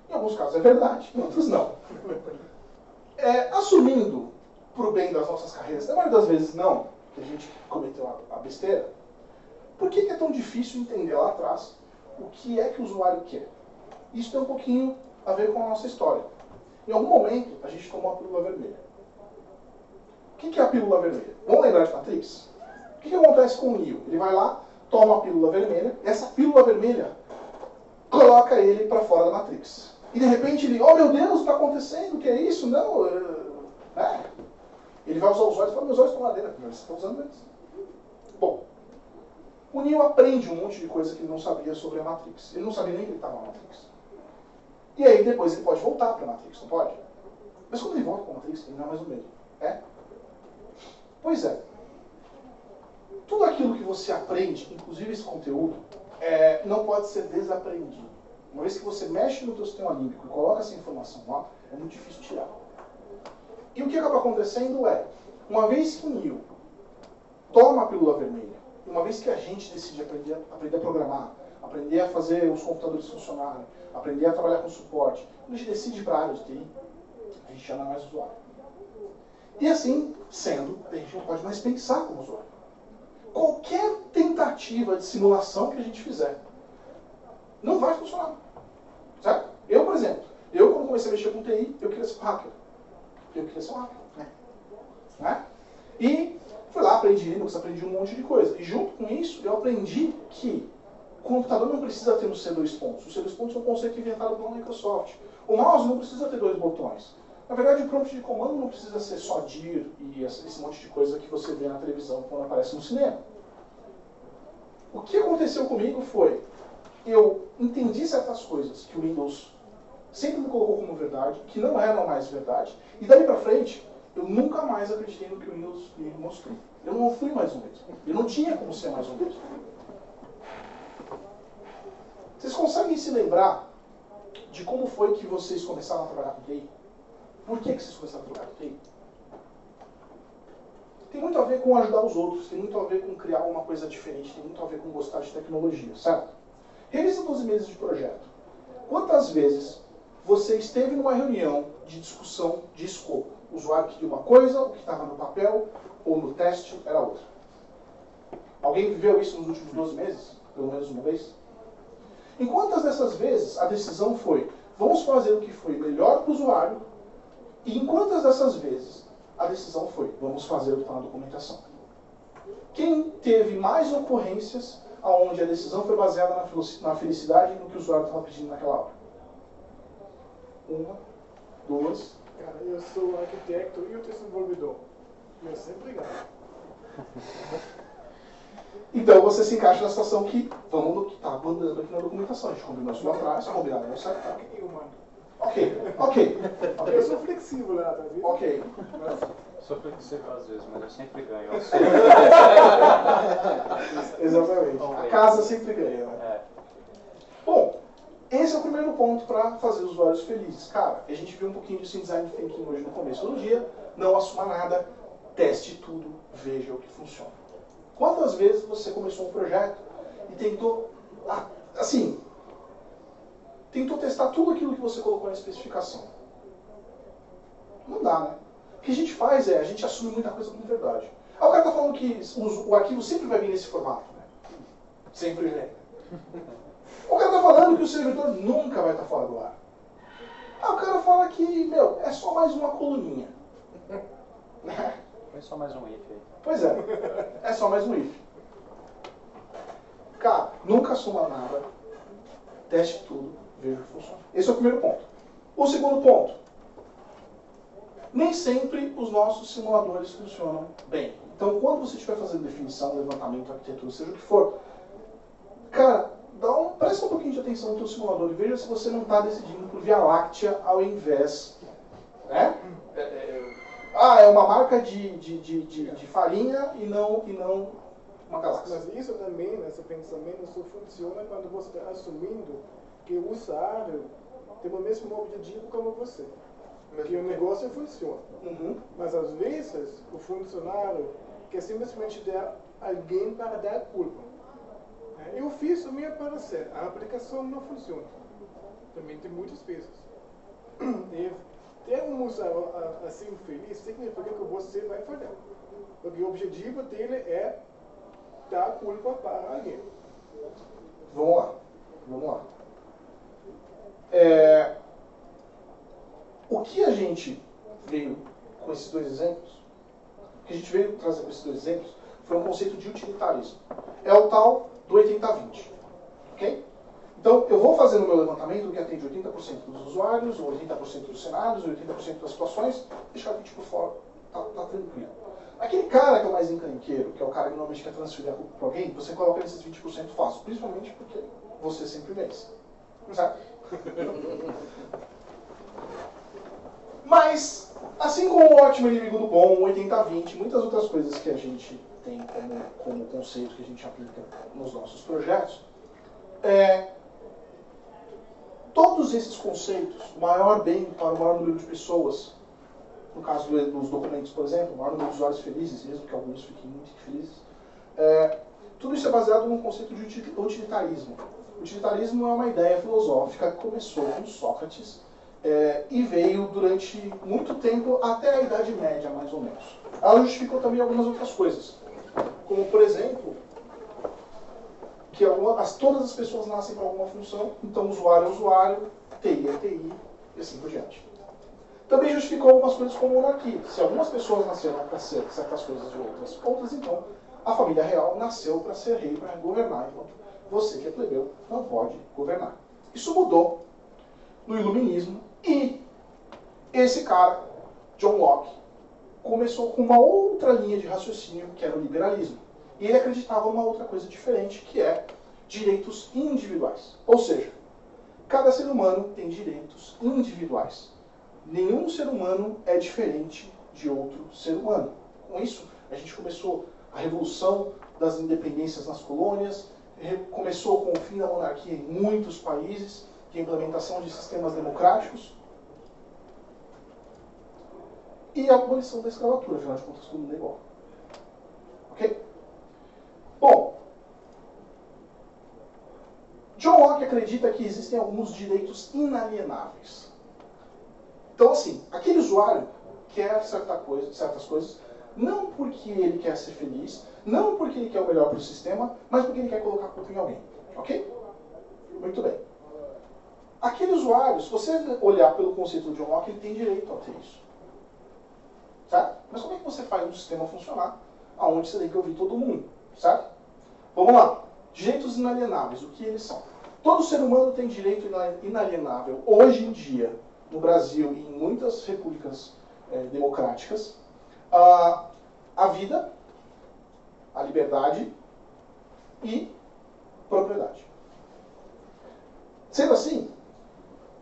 [SPEAKER 1] Em alguns casos é verdade, em outros não. Assumindo para o bem das nossas carreiras, na maioria das vezes não, que a gente cometeu a besteira, por que é tão difícil entender lá atrás o que é que o usuário quer? Isso tem um pouquinho a ver com a nossa história. Em algum momento, a gente tomou a pílula vermelha. O que é a pílula vermelha? Vamos lembrar de Matrix? O que acontece com o Neo? Ele vai lá, toma a pílula vermelha, e essa pílula vermelha coloca ele para fora da Matrix. E de repente ele, oh meu Deus, o que está acontecendo? O que é isso? Não, né? Ele vai usar os olhos e fala, meus olhos estão lá dentro. Você está usando eles. Bom, o Neo aprende um monte de coisa que ele não sabia sobre a Matrix. Ele não sabia nem que ele estava na Matrix. E aí depois ele pode voltar para a Matrix, não pode? Mas quando ele volta para a Matrix, ele não é mais o mesmo. Pois é. Tudo aquilo que você aprende, inclusive esse conteúdo, não pode ser desaprendido. Uma vez que você mexe no teu sistema límbico e coloca essa informação lá, é muito difícil tirar. E o que acaba acontecendo uma vez que o Neo toma a pílula vermelha, uma vez que a gente decide aprender a programar, aprender a fazer os computadores funcionarem, aprender a trabalhar com suporte, quando a gente decide para a área de TI, a gente já não é mais usuário. E assim sendo, a gente não pode mais pensar como usuário. Qualquer tentativa de simulação que a gente fizer não vai funcionar. Certo? Eu, por exemplo, quando comecei a mexer com TI, eu queria ser um hacker. Eu queria ser um hacker. Né? E fui lá, aprendi Linux, aprendi um monte de coisa. E junto com isso, eu aprendi que o computador não precisa ter um C2 pontos. O C2 pontos é um conceito inventado pela Microsoft. O mouse não precisa ter 2 botões. Na verdade, o prompt de comando não precisa ser só dir e esse monte de coisa que você vê na televisão quando aparece no cinema. O que aconteceu comigo foi, eu entendi certas coisas que o Windows sempre me colocou como verdade, que não eram mais verdade, e daí pra frente, eu nunca mais acreditei no que o Windows me mostrou. Eu não fui mais um mesmo. Eu não tinha como ser mais um mesmo. Vocês conseguem se lembrar de como foi que vocês começaram a trabalhar com TI? Por que vocês começaram a trabalhar com TI? Tem muito a ver com ajudar os outros, tem muito a ver com criar uma coisa diferente, tem muito a ver com gostar de tecnologia, certo? Revisa 12 meses de projeto. Quantas vezes você esteve numa reunião de discussão de escopo? O usuário queria uma coisa, o que estava no papel ou no teste era outra. Alguém viveu isso nos últimos 12 meses? Pelo menos uma vez? Em quantas dessas vezes a decisão foi, vamos fazer o que foi melhor para o usuário, e em quantas dessas vezes a decisão foi, vamos fazer o que está na documentação? Quem teve mais ocorrências onde a decisão foi baseada na felicidade e no que o usuário estava pedindo naquela hora? 1, 2...
[SPEAKER 4] Cara, eu sou arquiteto e o desenvolvedor. Eu sempre ganho.
[SPEAKER 1] Então você se encaixa na situação que vamos no que está mandando aqui na documentação. A gente combinou isso lá atrás, combinado não sai.
[SPEAKER 4] Eu mando.
[SPEAKER 1] Ok.
[SPEAKER 4] Eu sou flexível lá, tá vendo?
[SPEAKER 1] Ok.
[SPEAKER 8] Sou flexível às vezes, mas eu sempre ganho.
[SPEAKER 1] Exatamente. A casa sempre ganha, né? Bom, esse é o primeiro ponto para fazer os usuários felizes. Cara, a gente viu um pouquinho disso em Design Thinking hoje no começo do dia. Não assuma nada, teste tudo, veja o que funciona. Quantas vezes você começou um projeto e tentou, tentou testar tudo aquilo que você colocou na especificação? Não dá, né? O que a gente faz é, a gente assume muita coisa como verdade. O cara está falando que o arquivo sempre vai vir nesse formato, né? Sempre vem. O cara está falando que o servidor nunca vai estar fora do ar. O cara fala que, é só mais uma coluninha.
[SPEAKER 8] Foi só mais um if aí.
[SPEAKER 1] Pois é só mais um if. Cara, nunca assuma nada, teste tudo, veja o que funciona. Esse é o primeiro ponto. O segundo ponto. Nem sempre os nossos simuladores funcionam bem. Então, quando você estiver fazendo definição, levantamento, arquitetura, seja o que for, cara, presta um pouquinho de atenção no teu simulador e veja se você não está decidindo por Via Láctea ao invés, né? É uma marca de farinha e não uma galáxia.
[SPEAKER 4] Mas isso também, esse pensamento, só funciona quando você está assumindo que o usuário tem o mesmo objetivo como você. Que o negócio funciona.
[SPEAKER 1] Uhum.
[SPEAKER 4] Mas às vezes o funcionário quer simplesmente dar alguém para dar culpa. Eu fiz o meu parecer, a aplicação não funciona. Também tem muitas vezes. E ter um usuário assim feliz significa que você vai falhar. Porque o objetivo dele é dar culpa para alguém.
[SPEAKER 1] Vamos lá. O que a gente veio com esses dois exemplos, o que a gente veio trazer com esses dois exemplos, foi um conceito de utilitarismo. É o tal do 80-20. Ok? Então, eu vou fazer no meu levantamento o que atende 80% dos usuários, ou 80% dos cenários, ou 80% das situações, deixar 20% por fora. Tá tranquilo. Aquele cara que é o mais encrenqueiro, que é o cara que normalmente quer transferir a culpa para alguém, você coloca nesses 20% fácil, principalmente porque você sempre vence. Certo? Mas, assim como o ótimo inimigo do bom, o 80-20, muitas outras coisas que a gente tem como conceito que a gente aplica nos nossos projetos, todos esses conceitos, o maior bem para o maior número de pessoas, no caso dos documentos, por exemplo, o maior número de usuários felizes, mesmo que alguns fiquem muito felizes, tudo isso é baseado num conceito de utilitarismo. O utilitarismo é uma ideia filosófica que começou com Sócrates, e veio durante muito tempo, até a Idade Média, mais ou menos. Ela justificou também algumas outras coisas, como, por exemplo, que todas as pessoas nascem para alguma função, então usuário é usuário, TI é TI, e assim por diante. Também justificou algumas coisas como monarquia. Se algumas pessoas nasceram para ser certas coisas e outras, então a família real nasceu para ser rei, para governar. Então você que é plebeu não pode governar. Isso mudou no Iluminismo e esse cara, John Locke, começou com uma outra linha de raciocínio que era o liberalismo. E ele acreditava numa outra coisa diferente, que é direitos individuais. Ou seja, cada ser humano tem direitos individuais. Nenhum ser humano é diferente de outro ser humano. Com isso, a gente começou a revolução das independências nas colônias, começou com o fim da monarquia em muitos países, que é a implementação de sistemas democráticos, e a abolição da escravatura, afinal de contas, todo mundo é igual. Ok? Bom, John Locke acredita que existem alguns direitos inalienáveis. Então, assim, aquele usuário quer certas coisas, não porque ele quer ser feliz, não porque ele quer o melhor para o sistema, mas porque ele quer colocar a culpa em alguém. Ok? Muito bem. Aquele usuário, se você olhar pelo conceito do John Locke, ele tem direito a ter isso. Certo? Mas como é que você faz um sistema funcionar aonde você tem que ouvir todo mundo? Certo? Vamos lá. Direitos inalienáveis, o que eles são? Todo ser humano tem direito inalienável, hoje em dia, no Brasil e em muitas repúblicas democráticas, a vida, a liberdade e propriedade. Sendo assim,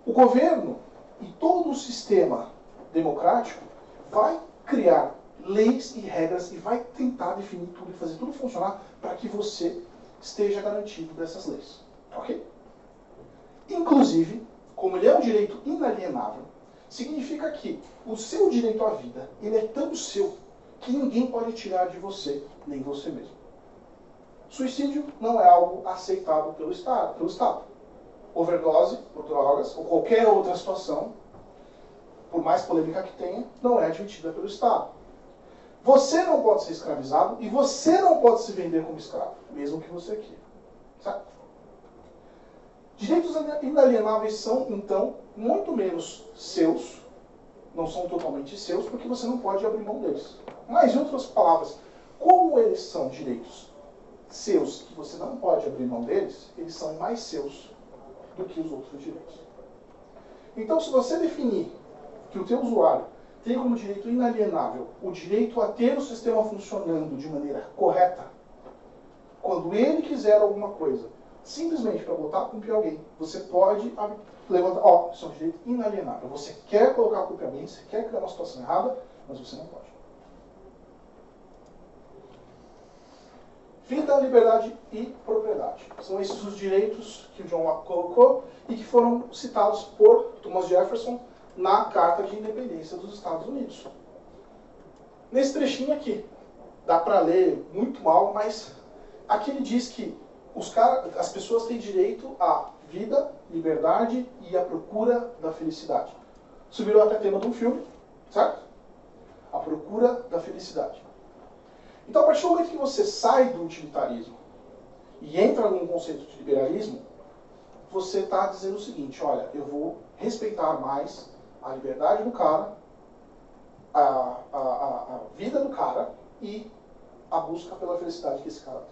[SPEAKER 1] o governo e todo o sistema democrático vai criar leis e regras e vai tentar definir tudo e fazer tudo funcionar para que você esteja garantido dessas leis. Ok? Inclusive, como ele é um direito inalienável, significa que o seu direito à vida, ele é tão seu que ninguém pode tirar de você, nem você mesmo. Suicídio não é algo aceitado pelo Estado. Overdose por drogas ou qualquer outra situação, por mais polêmica que tenha, não é admitida pelo Estado. Você não pode ser escravizado e você não pode se vender como escravo, mesmo que você queira. Certo? Direitos inalienáveis são, então, muito menos seus, não são totalmente seus, porque você não pode abrir mão deles. Mas, em outras palavras, como eles são direitos seus, que você não pode abrir mão deles, eles são mais seus do que os outros direitos. Então, se você definir que o teu usuário tem como direito inalienável o direito a ter o sistema funcionando de maneira correta, quando ele quiser alguma coisa, simplesmente para botar a culpa em alguém, você pode levantar, isso é um direito inalienável. Você quer colocar a culpa em alguém, você quer criar uma situação errada, mas você não pode. Vida, liberdade e propriedade. São esses os direitos que o John Locke colocou e que foram citados por Thomas Jefferson na Carta de Independência dos Estados Unidos. Nesse trechinho aqui, dá para ler muito mal, mas aqui ele diz que as pessoas têm direito à vida, liberdade e à procura da felicidade. Isso virou até tema de um filme, certo? A procura da felicidade. Então, a partir do momento que você sai do utilitarismo e entra num conceito de liberalismo, você está dizendo o seguinte: olha, eu vou respeitar mais a liberdade do cara, a vida do cara e a busca pela felicidade que esse cara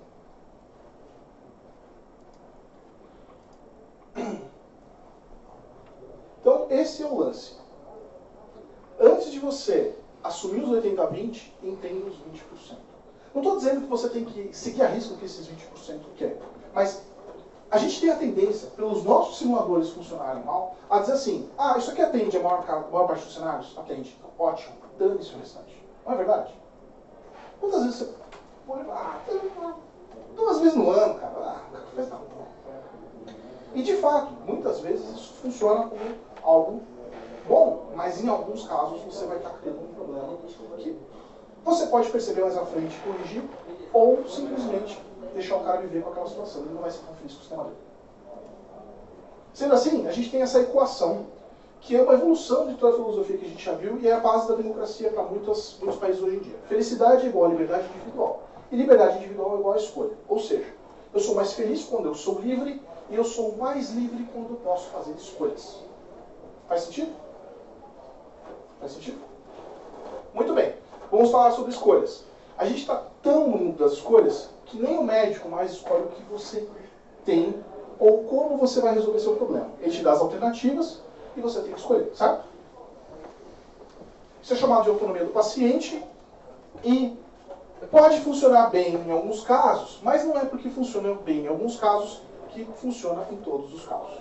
[SPEAKER 1] tem. Então, esse é o lance. Antes de você assumir os 80-20, entenda os 20%. Não estou dizendo que você tem que seguir a risco que esses 20% querem, mas a gente tem a tendência, pelos nossos simuladores funcionarem mal, a dizer assim: ah, isso aqui atende a maior parte dos cenários? Atende. Ótimo. Dane-se o restante. Não é verdade? Quantas vezes você pode falar? 2 vezes no ano, cara. Faz nada. E de fato, muitas vezes isso funciona como algo bom, mas em alguns casos você vai estar criando um problema que você pode perceber mais à frente e corrigir, ou simplesmente deixar o cara viver com aquela situação. Ele não vai ser tão feliz com o sistema dele. Sendo assim, a gente tem essa equação que é uma evolução de toda a filosofia que a gente já viu e é a base da democracia para muitos países hoje em dia. Felicidade é igual a liberdade individual. E liberdade individual é igual a escolha. Ou seja, eu sou mais feliz quando eu sou livre e eu sou mais livre quando eu posso fazer escolhas. Faz sentido? Faz sentido? Muito bem. Vamos falar sobre escolhas. A gente está tão no mundo das escolhas que nem o médico mais escolhe o que você tem ou como você vai resolver seu problema. Ele te dá as alternativas e você tem que escolher, certo? Isso é chamado de autonomia do paciente e pode funcionar bem em alguns casos, mas não é porque funciona bem em alguns casos que funciona em todos os casos.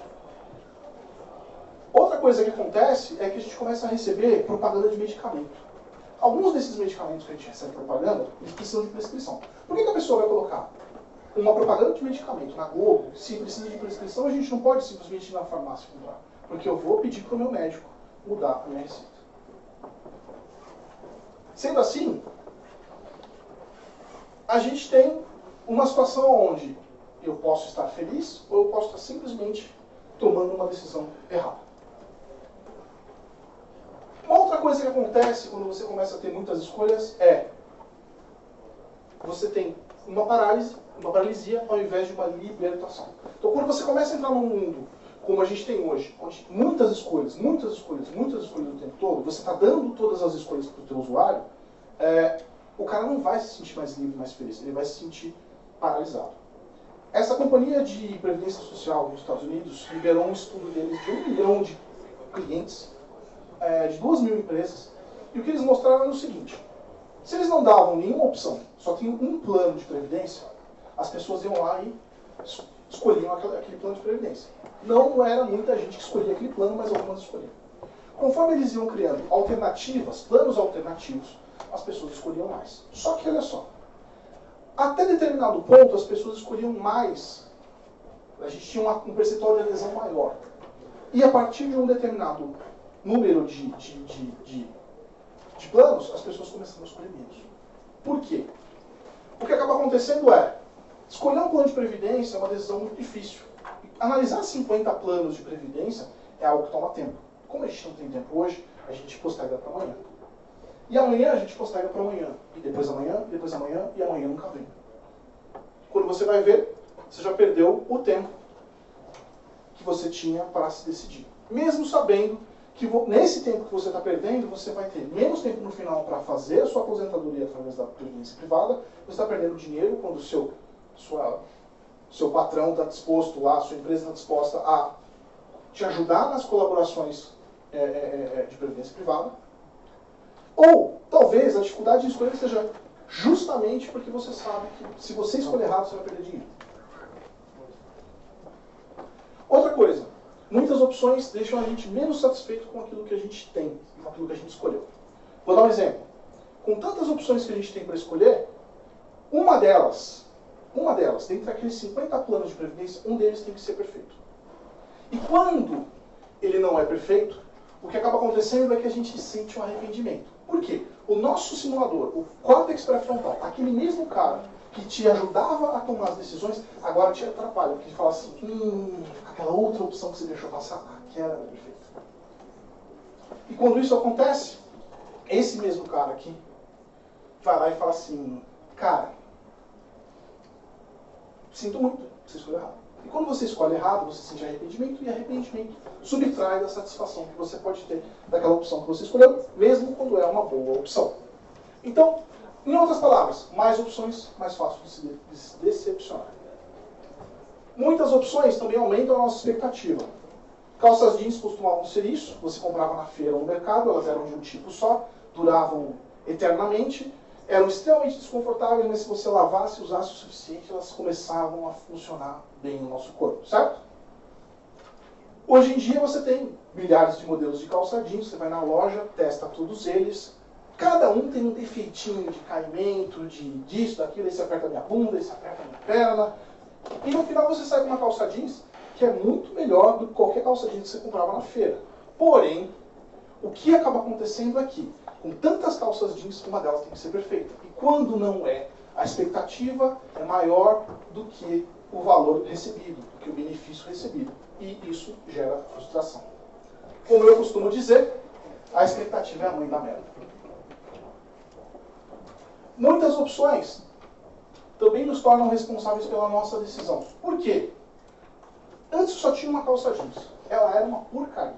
[SPEAKER 1] Outra coisa que acontece é que a gente começa a receber propaganda de medicamento. Alguns desses medicamentos que a gente recebe propaganda, eles precisam de prescrição. Por que a pessoa vai colocar uma propaganda de medicamento na Globo? Se precisa de prescrição, a gente não pode simplesmente ir na farmácia comprar. Porque eu vou pedir para o meu médico mudar a minha receita. Sendo assim, a gente tem uma situação onde eu posso estar feliz ou eu posso estar simplesmente tomando uma decisão errada. Uma outra coisa que acontece quando você começa a ter muitas escolhas é você tem uma paralisia ao invés de uma libertação. Então quando você começa a entrar num mundo como a gente tem hoje, onde muitas escolhas o tempo todo, você está dando todas as escolhas para o teu usuário, o cara não vai se sentir mais livre, mais feliz, ele vai se sentir paralisado. Essa companhia de previdência social nos Estados Unidos liberou um estudo deles de 1 milhão de clientes, de 2.000 empresas, e o que eles mostraram era o seguinte: se eles não davam nenhuma opção, só tinham um plano de previdência, as pessoas iam lá e escolhiam aquele plano de previdência. Não era muita gente que escolhia aquele plano, mas algumas escolhiam. Conforme eles iam criando alternativas, planos alternativos, as pessoas escolhiam mais. Só que, olha só, até determinado ponto as pessoas escolhiam mais, a gente tinha um percentual de adesão maior. E a partir de um determinado número de planos, as pessoas começaram a escolher menos. Por quê? O que acaba acontecendo é, escolher um plano de previdência é uma decisão muito difícil. Analisar 50 planos de previdência é algo que toma tempo. Como a gente não tem tempo hoje, a gente posterga para amanhã. E amanhã a gente posterga para amanhã. E depois amanhã, e amanhã nunca vem. Quando você vai ver, você já perdeu o tempo que você tinha para se decidir. Mesmo sabendo que nesse tempo que você está perdendo, você vai ter menos tempo no final para fazer a sua aposentadoria através da previdência privada, você está perdendo dinheiro quando o seu patrão está disposto lá, a sua empresa está disposta a te ajudar nas colaborações de previdência privada. Ou, talvez, a dificuldade de escolher seja justamente porque você sabe que se você escolher errado, você vai perder dinheiro. Outra coisa, muitas opções deixam a gente menos satisfeito com aquilo que a gente tem, com aquilo que a gente escolheu. Vou dar um exemplo. Com tantas opções que a gente tem para escolher, uma delas, dentre aqueles 50 planos de previdência, um deles tem que ser perfeito. E quando ele não é perfeito, o que acaba acontecendo é que a gente sente um arrependimento. Por quê? O nosso simulador, o córtex pré-frontal, aquele mesmo cara que te ajudava a tomar as decisões, agora te atrapalha, porque ele fala assim, aquela outra opção que você deixou passar, aquela era perfeita. E quando isso acontece, esse mesmo cara aqui vai lá e fala assim, cara, sinto muito, você escolheu errado. E quando você escolhe errado, você sente arrependimento, e arrependimento subtrai da satisfação que você pode ter daquela opção que você escolheu, mesmo quando é uma boa opção. Então, em outras palavras, mais opções, mais fácil de se decepcionar. Muitas opções também aumentam a nossa expectativa. Calças jeans costumavam ser isso, você comprava na feira ou no mercado, elas eram de um tipo só, duravam eternamente, eram extremamente desconfortáveis, mas se você lavasse e usasse o suficiente, elas começavam a funcionar bem no nosso corpo, certo? Hoje em dia você tem milhares de modelos de calça jeans, você vai na loja, testa todos eles, cada um tem um defeitinho de caimento, disso, daquilo, esse aperta a minha bunda, esse aperta a minha perna, e no final você sai com uma calça jeans que é muito melhor do que qualquer calça jeans que você comprava na feira. Porém, o que acaba acontecendo é que, com tantas calças jeans, uma delas tem que ser perfeita. E quando não é, a expectativa é maior do que o valor recebido, do que o benefício recebido. E isso gera frustração. Como eu costumo dizer, a expectativa é a mãe da merda. Muitas opções também nos tornam responsáveis pela nossa decisão. Por quê? Antes só tinha uma calça jeans. Ela era uma porcaria.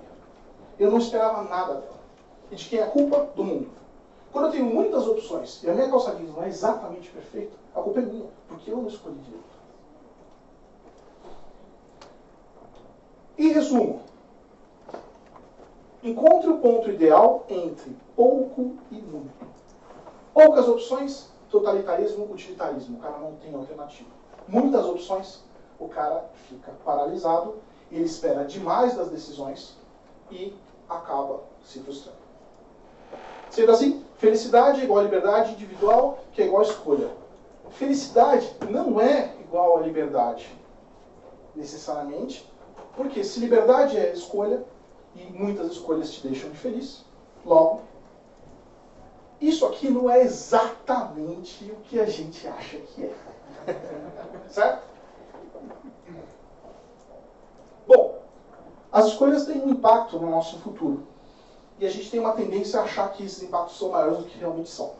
[SPEAKER 1] Eu não esperava nada dela. E de quem é a culpa? Do mundo. Quando eu tenho muitas opções e a minha calça jeans não é exatamente perfeita, a culpa é minha, porque eu não escolhi direito. Em resumo, encontre o ponto ideal entre pouco e muito. Poucas opções, totalitarismo, utilitarismo. O cara não tem alternativa. Muitas opções, o cara fica paralisado, ele espera demais das decisões e acaba se frustrando. Sendo assim, felicidade é igual a liberdade individual, que é igual a escolha. Felicidade não é igual a liberdade, necessariamente, porque se liberdade é escolha, e muitas escolhas te deixam infeliz, logo, isso aqui não é exatamente o que a gente acha que é. Certo? Bom, as escolhas têm um impacto no nosso futuro. E a gente tem uma tendência a achar que esses impactos são maiores do que realmente são.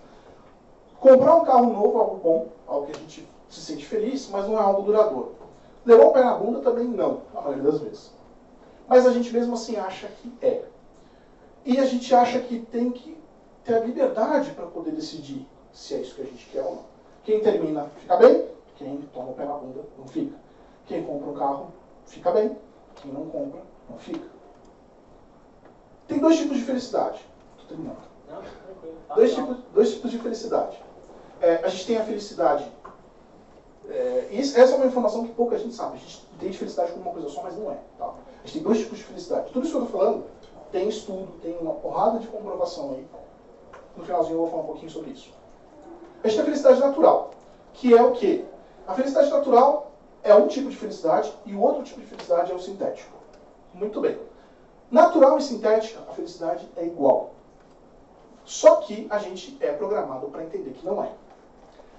[SPEAKER 1] Comprar um carro novo é algo bom, algo que a gente se sente feliz, mas não é algo duradouro. Levar o pé na bunda também não, na maioria das vezes. Mas a gente mesmo assim acha que é. E a gente acha que tem que ter a liberdade para poder decidir se é isso que a gente quer ou não. Quem termina fica bem, quem toma o pé na bunda não fica. Quem compra um carro fica bem, quem não compra não fica. Tem dois tipos de felicidade. Estou terminando.
[SPEAKER 6] Não, tranquilo.
[SPEAKER 1] Dois tipos de felicidade. A gente tem a felicidade. Essa é uma informação que pouca gente sabe. A gente entende felicidade como uma coisa só, mas não é. Tá? A gente tem dois tipos de felicidade. Tudo isso que eu estou falando tem estudo, tem uma porrada de comprovação aí. No finalzinho eu vou falar um pouquinho sobre isso. A gente tem a felicidade natural, que é o quê? A felicidade natural é um tipo de felicidade e o outro tipo de felicidade é o sintético. Muito bem. Natural e sintética, a felicidade é igual. Só que a gente é programado para entender que não é.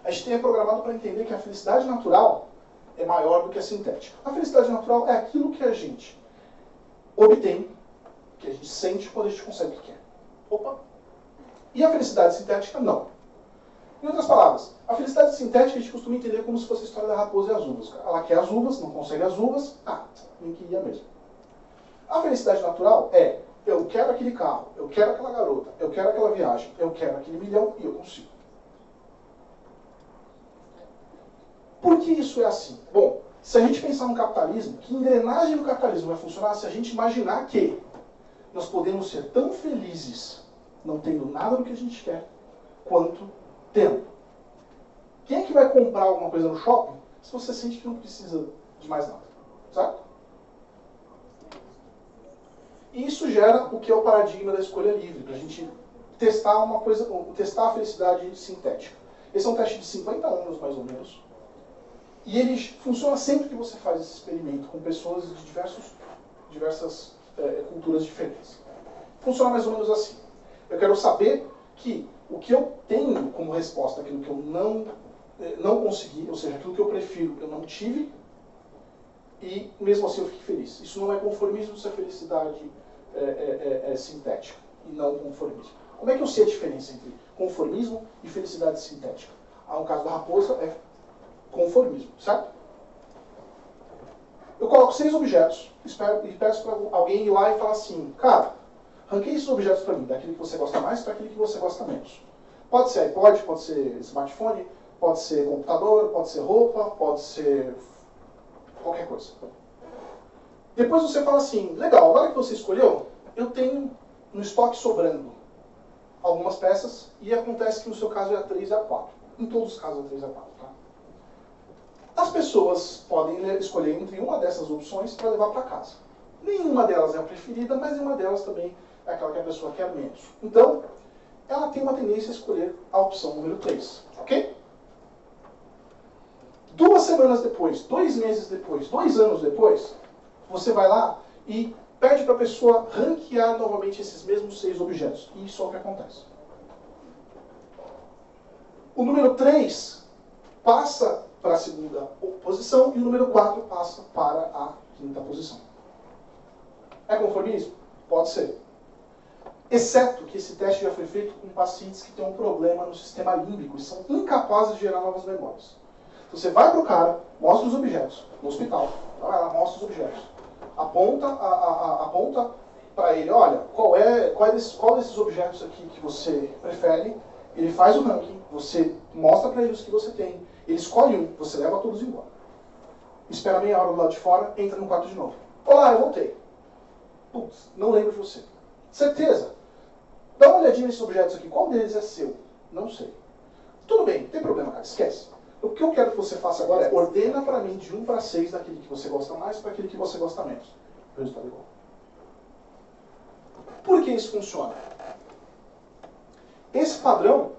[SPEAKER 1] A gente é programado para entender que a felicidade natural é maior do que a sintética. A felicidade natural é aquilo que a gente obtém, que a gente sente quando a gente consegue o que quer. Opa! E a felicidade sintética, não. Em outras palavras, a felicidade sintética a gente costuma entender como se fosse a história da raposa e as uvas. Ela quer as uvas, não consegue as uvas, nem queria mesmo. A felicidade natural é, eu quero aquele carro, eu quero aquela garota, eu quero aquela viagem, eu quero aquele milhão e eu consigo. Por que isso é assim? Bom, se a gente pensar no capitalismo, que engrenagem do capitalismo vai funcionar se a gente imaginar que nós podemos ser tão felizes não tendo nada do que a gente quer, quanto tendo. Quem é que vai comprar alguma coisa no shopping se você sente que não precisa de mais nada? Certo? E isso gera o que é o paradigma da escolha livre, para a gente testar uma coisa, testar a felicidade sintética. Esse é um teste de 50 anos, mais ou menos. E ele funciona sempre que você faz esse experimento com pessoas de diversas culturas diferentes. Funciona mais ou menos assim. Eu quero saber que o que eu tenho como resposta àquilo que eu não consegui, ou seja, aquilo que eu prefiro, eu não tive, e mesmo assim eu fiquei feliz. Isso não é conformismo, isso é felicidade sintética, e não conformismo. Como é que eu sei a diferença entre conformismo e felicidade sintética? No caso da raposa, é conformismo, certo? Eu coloco 6 objetos e peço para alguém ir lá e falar assim, cara, ranqueie esses objetos para mim, daquele que você gosta mais para aquele que você gosta menos. Pode ser iPod, pode ser smartphone, pode ser computador, pode ser roupa, pode ser qualquer coisa. Depois você fala assim, legal, agora que você escolheu, eu tenho no estoque sobrando algumas peças e acontece que no seu caso é a 3 e a 4. Em todos os casos é a 3 e a 4, tá? As pessoas podem escolher entre uma dessas opções para levar para casa. Nenhuma delas é a preferida, mas nenhuma delas também é aquela que a pessoa quer menos. Então, ela tem uma tendência a escolher a opção número 3, ok? 2 semanas depois, 2 meses depois, 2 anos depois, você vai lá e pede para a pessoa ranquear novamente esses mesmos 6 objetos. E isso é o que acontece. O número 3 passa para a segunda posição e o número 4 passa para a quinta posição. É conformismo? Pode ser. Exceto que esse teste já foi feito com pacientes que têm um problema no sistema límbico e são incapazes de gerar novas memórias. Então você vai para o cara, mostra os objetos, no hospital, vai lá, mostra os objetos. Aponta para ele, olha, qual desses objetos aqui que você prefere, ele faz o ranking, você mostra para ele os que você tem, ele escolhe um, você leva todos embora. Espera meia hora do lado de fora, entra no quarto de novo. Olá, eu voltei. Putz, não lembro de você. Certeza. Dá uma olhadinha nesses objetos aqui. Qual deles é seu? Não sei. Tudo bem, não tem problema, cara. Esquece. O que eu quero que você faça agora é ordena para mim de 1 para 6 daquele que você gosta mais para aquele que você gosta menos. O resultado é igual. Por que isso funciona? Esse padrão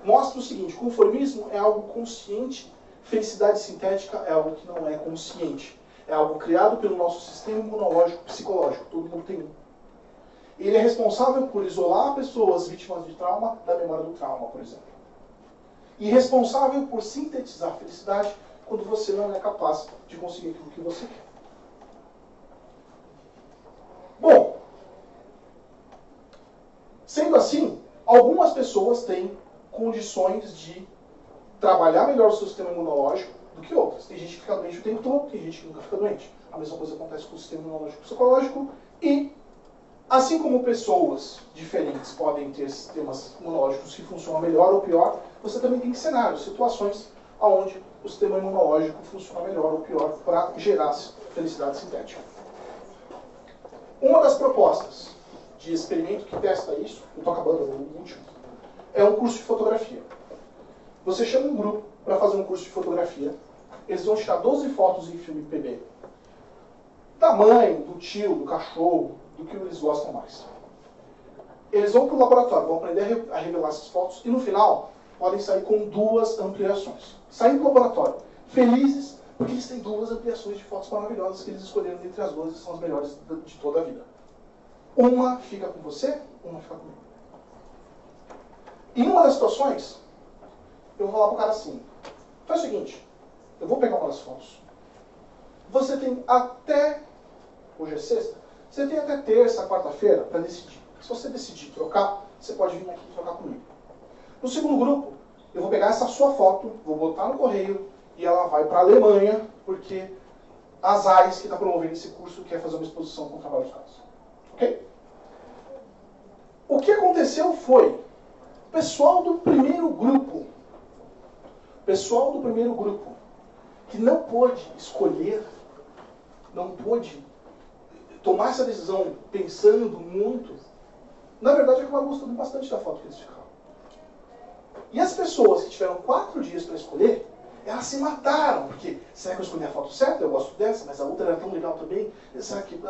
[SPEAKER 1] mostra o seguinte: conformismo é algo consciente, felicidade sintética é algo que não é consciente. É algo criado pelo nosso sistema imunológico psicológico. Todo mundo tem um. Ele é responsável por isolar pessoas vítimas de trauma da memória do trauma, por exemplo. E responsável por sintetizar a felicidade quando você não é capaz de conseguir aquilo que você quer. Bom, sendo assim, algumas pessoas têm condições de trabalhar melhor o seu sistema imunológico do que outras. Tem gente que fica doente o tempo todo, tem gente que nunca fica doente. A mesma coisa acontece com o sistema imunológico psicológico e, assim como pessoas diferentes podem ter sistemas imunológicos que funcionam melhor ou pior, você também tem cenários, situações onde o sistema imunológico funciona melhor ou pior para gerar felicidade sintética. Uma das propostas de experimento que testa isso, eu estou acabando, o último, é um curso de fotografia. Você chama um grupo para fazer um curso de fotografia, eles vão tirar 12 fotos em filme PB. Da mãe, do tio, do cachorro, do que eles gostam mais. Eles vão para o laboratório, vão aprender a revelar essas fotos e no final podem sair com 2 ampliações. Saem do laboratório felizes porque eles têm 2 ampliações de fotos maravilhosas que eles escolheram entre as 2 e são as melhores de toda a vida. Uma fica com você, uma fica comigo. Em uma das situações, eu vou falar para o cara assim: faz o seguinte, eu vou pegar uma das fotos. Você tem até, hoje é sexta, você tem até terça, quarta-feira para decidir. Se você decidir trocar, você pode vir aqui trocar comigo. No segundo grupo, eu vou pegar essa sua foto, vou botar no correio e ela vai para a Alemanha, porque a ZAIS, que está promovendo esse curso, quer fazer uma exposição com o trabalho dos caras. Ok? O que aconteceu foi, o pessoal do primeiro grupo, que não pôde escolher, não pôde tomar essa decisão pensando muito, na verdade acabaram gostando bastante da foto que eles ficaram. E as pessoas que tiveram 4 dias para escolher, elas se mataram, porque será que eu escolhi a foto certa? Eu gosto dessa, mas a outra era tão legal também. Será que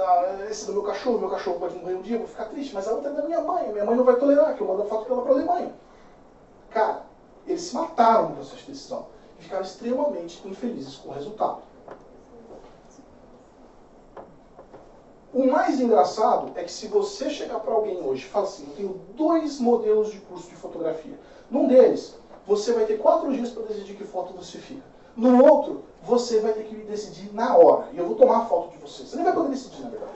[SPEAKER 1] esse é do meu cachorro pode morrer um dia, eu vou ficar triste, mas a outra é da minha mãe não vai tolerar que eu mando a foto dela para a Alemanha. Cara, eles se mataram no processo de decisão e ficaram extremamente infelizes com o resultado. O mais engraçado é que se você chegar para alguém hoje e falar assim: eu tenho 2 modelos de curso de fotografia. Num deles, você vai ter 4 dias para decidir que foto você fica. No outro, você vai ter que decidir na hora. E eu vou tomar a foto de você. Você nem vai poder decidir, na verdade.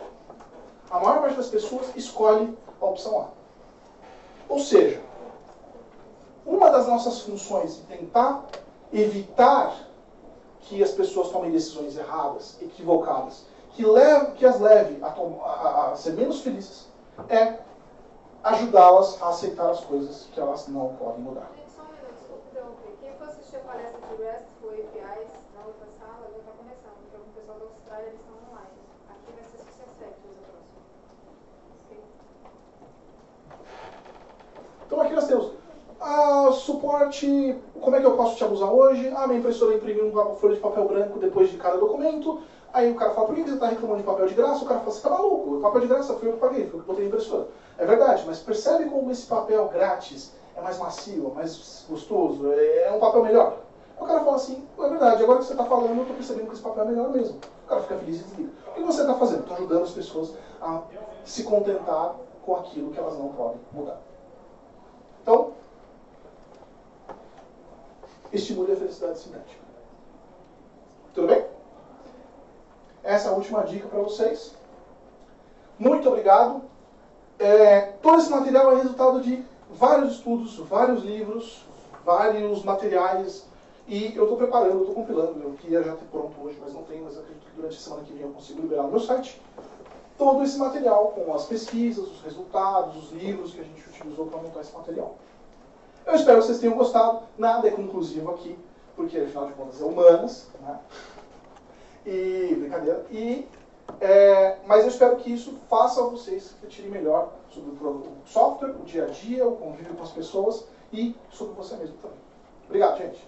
[SPEAKER 1] A maior parte das pessoas escolhe a opção A. Ou seja, uma das nossas funções de tentar evitar que as pessoas tomem decisões erradas, equivocadas, que as leve a ser menos felizes, é ajudá-las a aceitar as coisas que elas não podem mudar.
[SPEAKER 9] Só um minuto, desculpa interromper. Quem for assistir a palestra de RESTful APIs na outra sala já está começando, porque o pessoal da Austrália eles estão online. Aqui vai ser sucesso a próxima. Okay.
[SPEAKER 1] Então aqui nós temos suporte, como é que eu posso te abusar hoje? Minha impressora imprimiu uma folha de papel branco depois de cada documento. Aí o cara fala: por que você está reclamando de papel de graça? O cara fala: você está maluco, o papel de graça foi eu que paguei, foi eu que botei na impressora. É verdade, mas percebe como esse papel grátis é mais macio, é mais gostoso, é um papel melhor? O cara fala assim: é verdade, agora que você está falando, eu estou percebendo que esse papel é melhor mesmo. O cara fica feliz e desliga. O que você está fazendo? Estou ajudando as pessoas a se contentar com aquilo que elas não podem mudar. Então, estimule a felicidade sintética. Tudo bem? Essa é a última dica para vocês. Muito obrigado. Todo esse material é resultado de vários estudos, vários livros, vários materiais, e eu estou preparando, estou compilando. Eu queria já ter pronto hoje, mas não tenho, mas acredito que durante a semana que vem eu consigo liberar no meu site todo esse material, com as pesquisas, os resultados, os livros que a gente utilizou para montar esse material. Eu espero que vocês tenham gostado. Nada é conclusivo aqui, porque afinal de contas é humanas, né? E brincadeira. Mas eu espero que isso faça vocês refletirem melhor sobre o software, o dia a dia, o convívio com as pessoas e sobre você mesmo também. Obrigado, gente.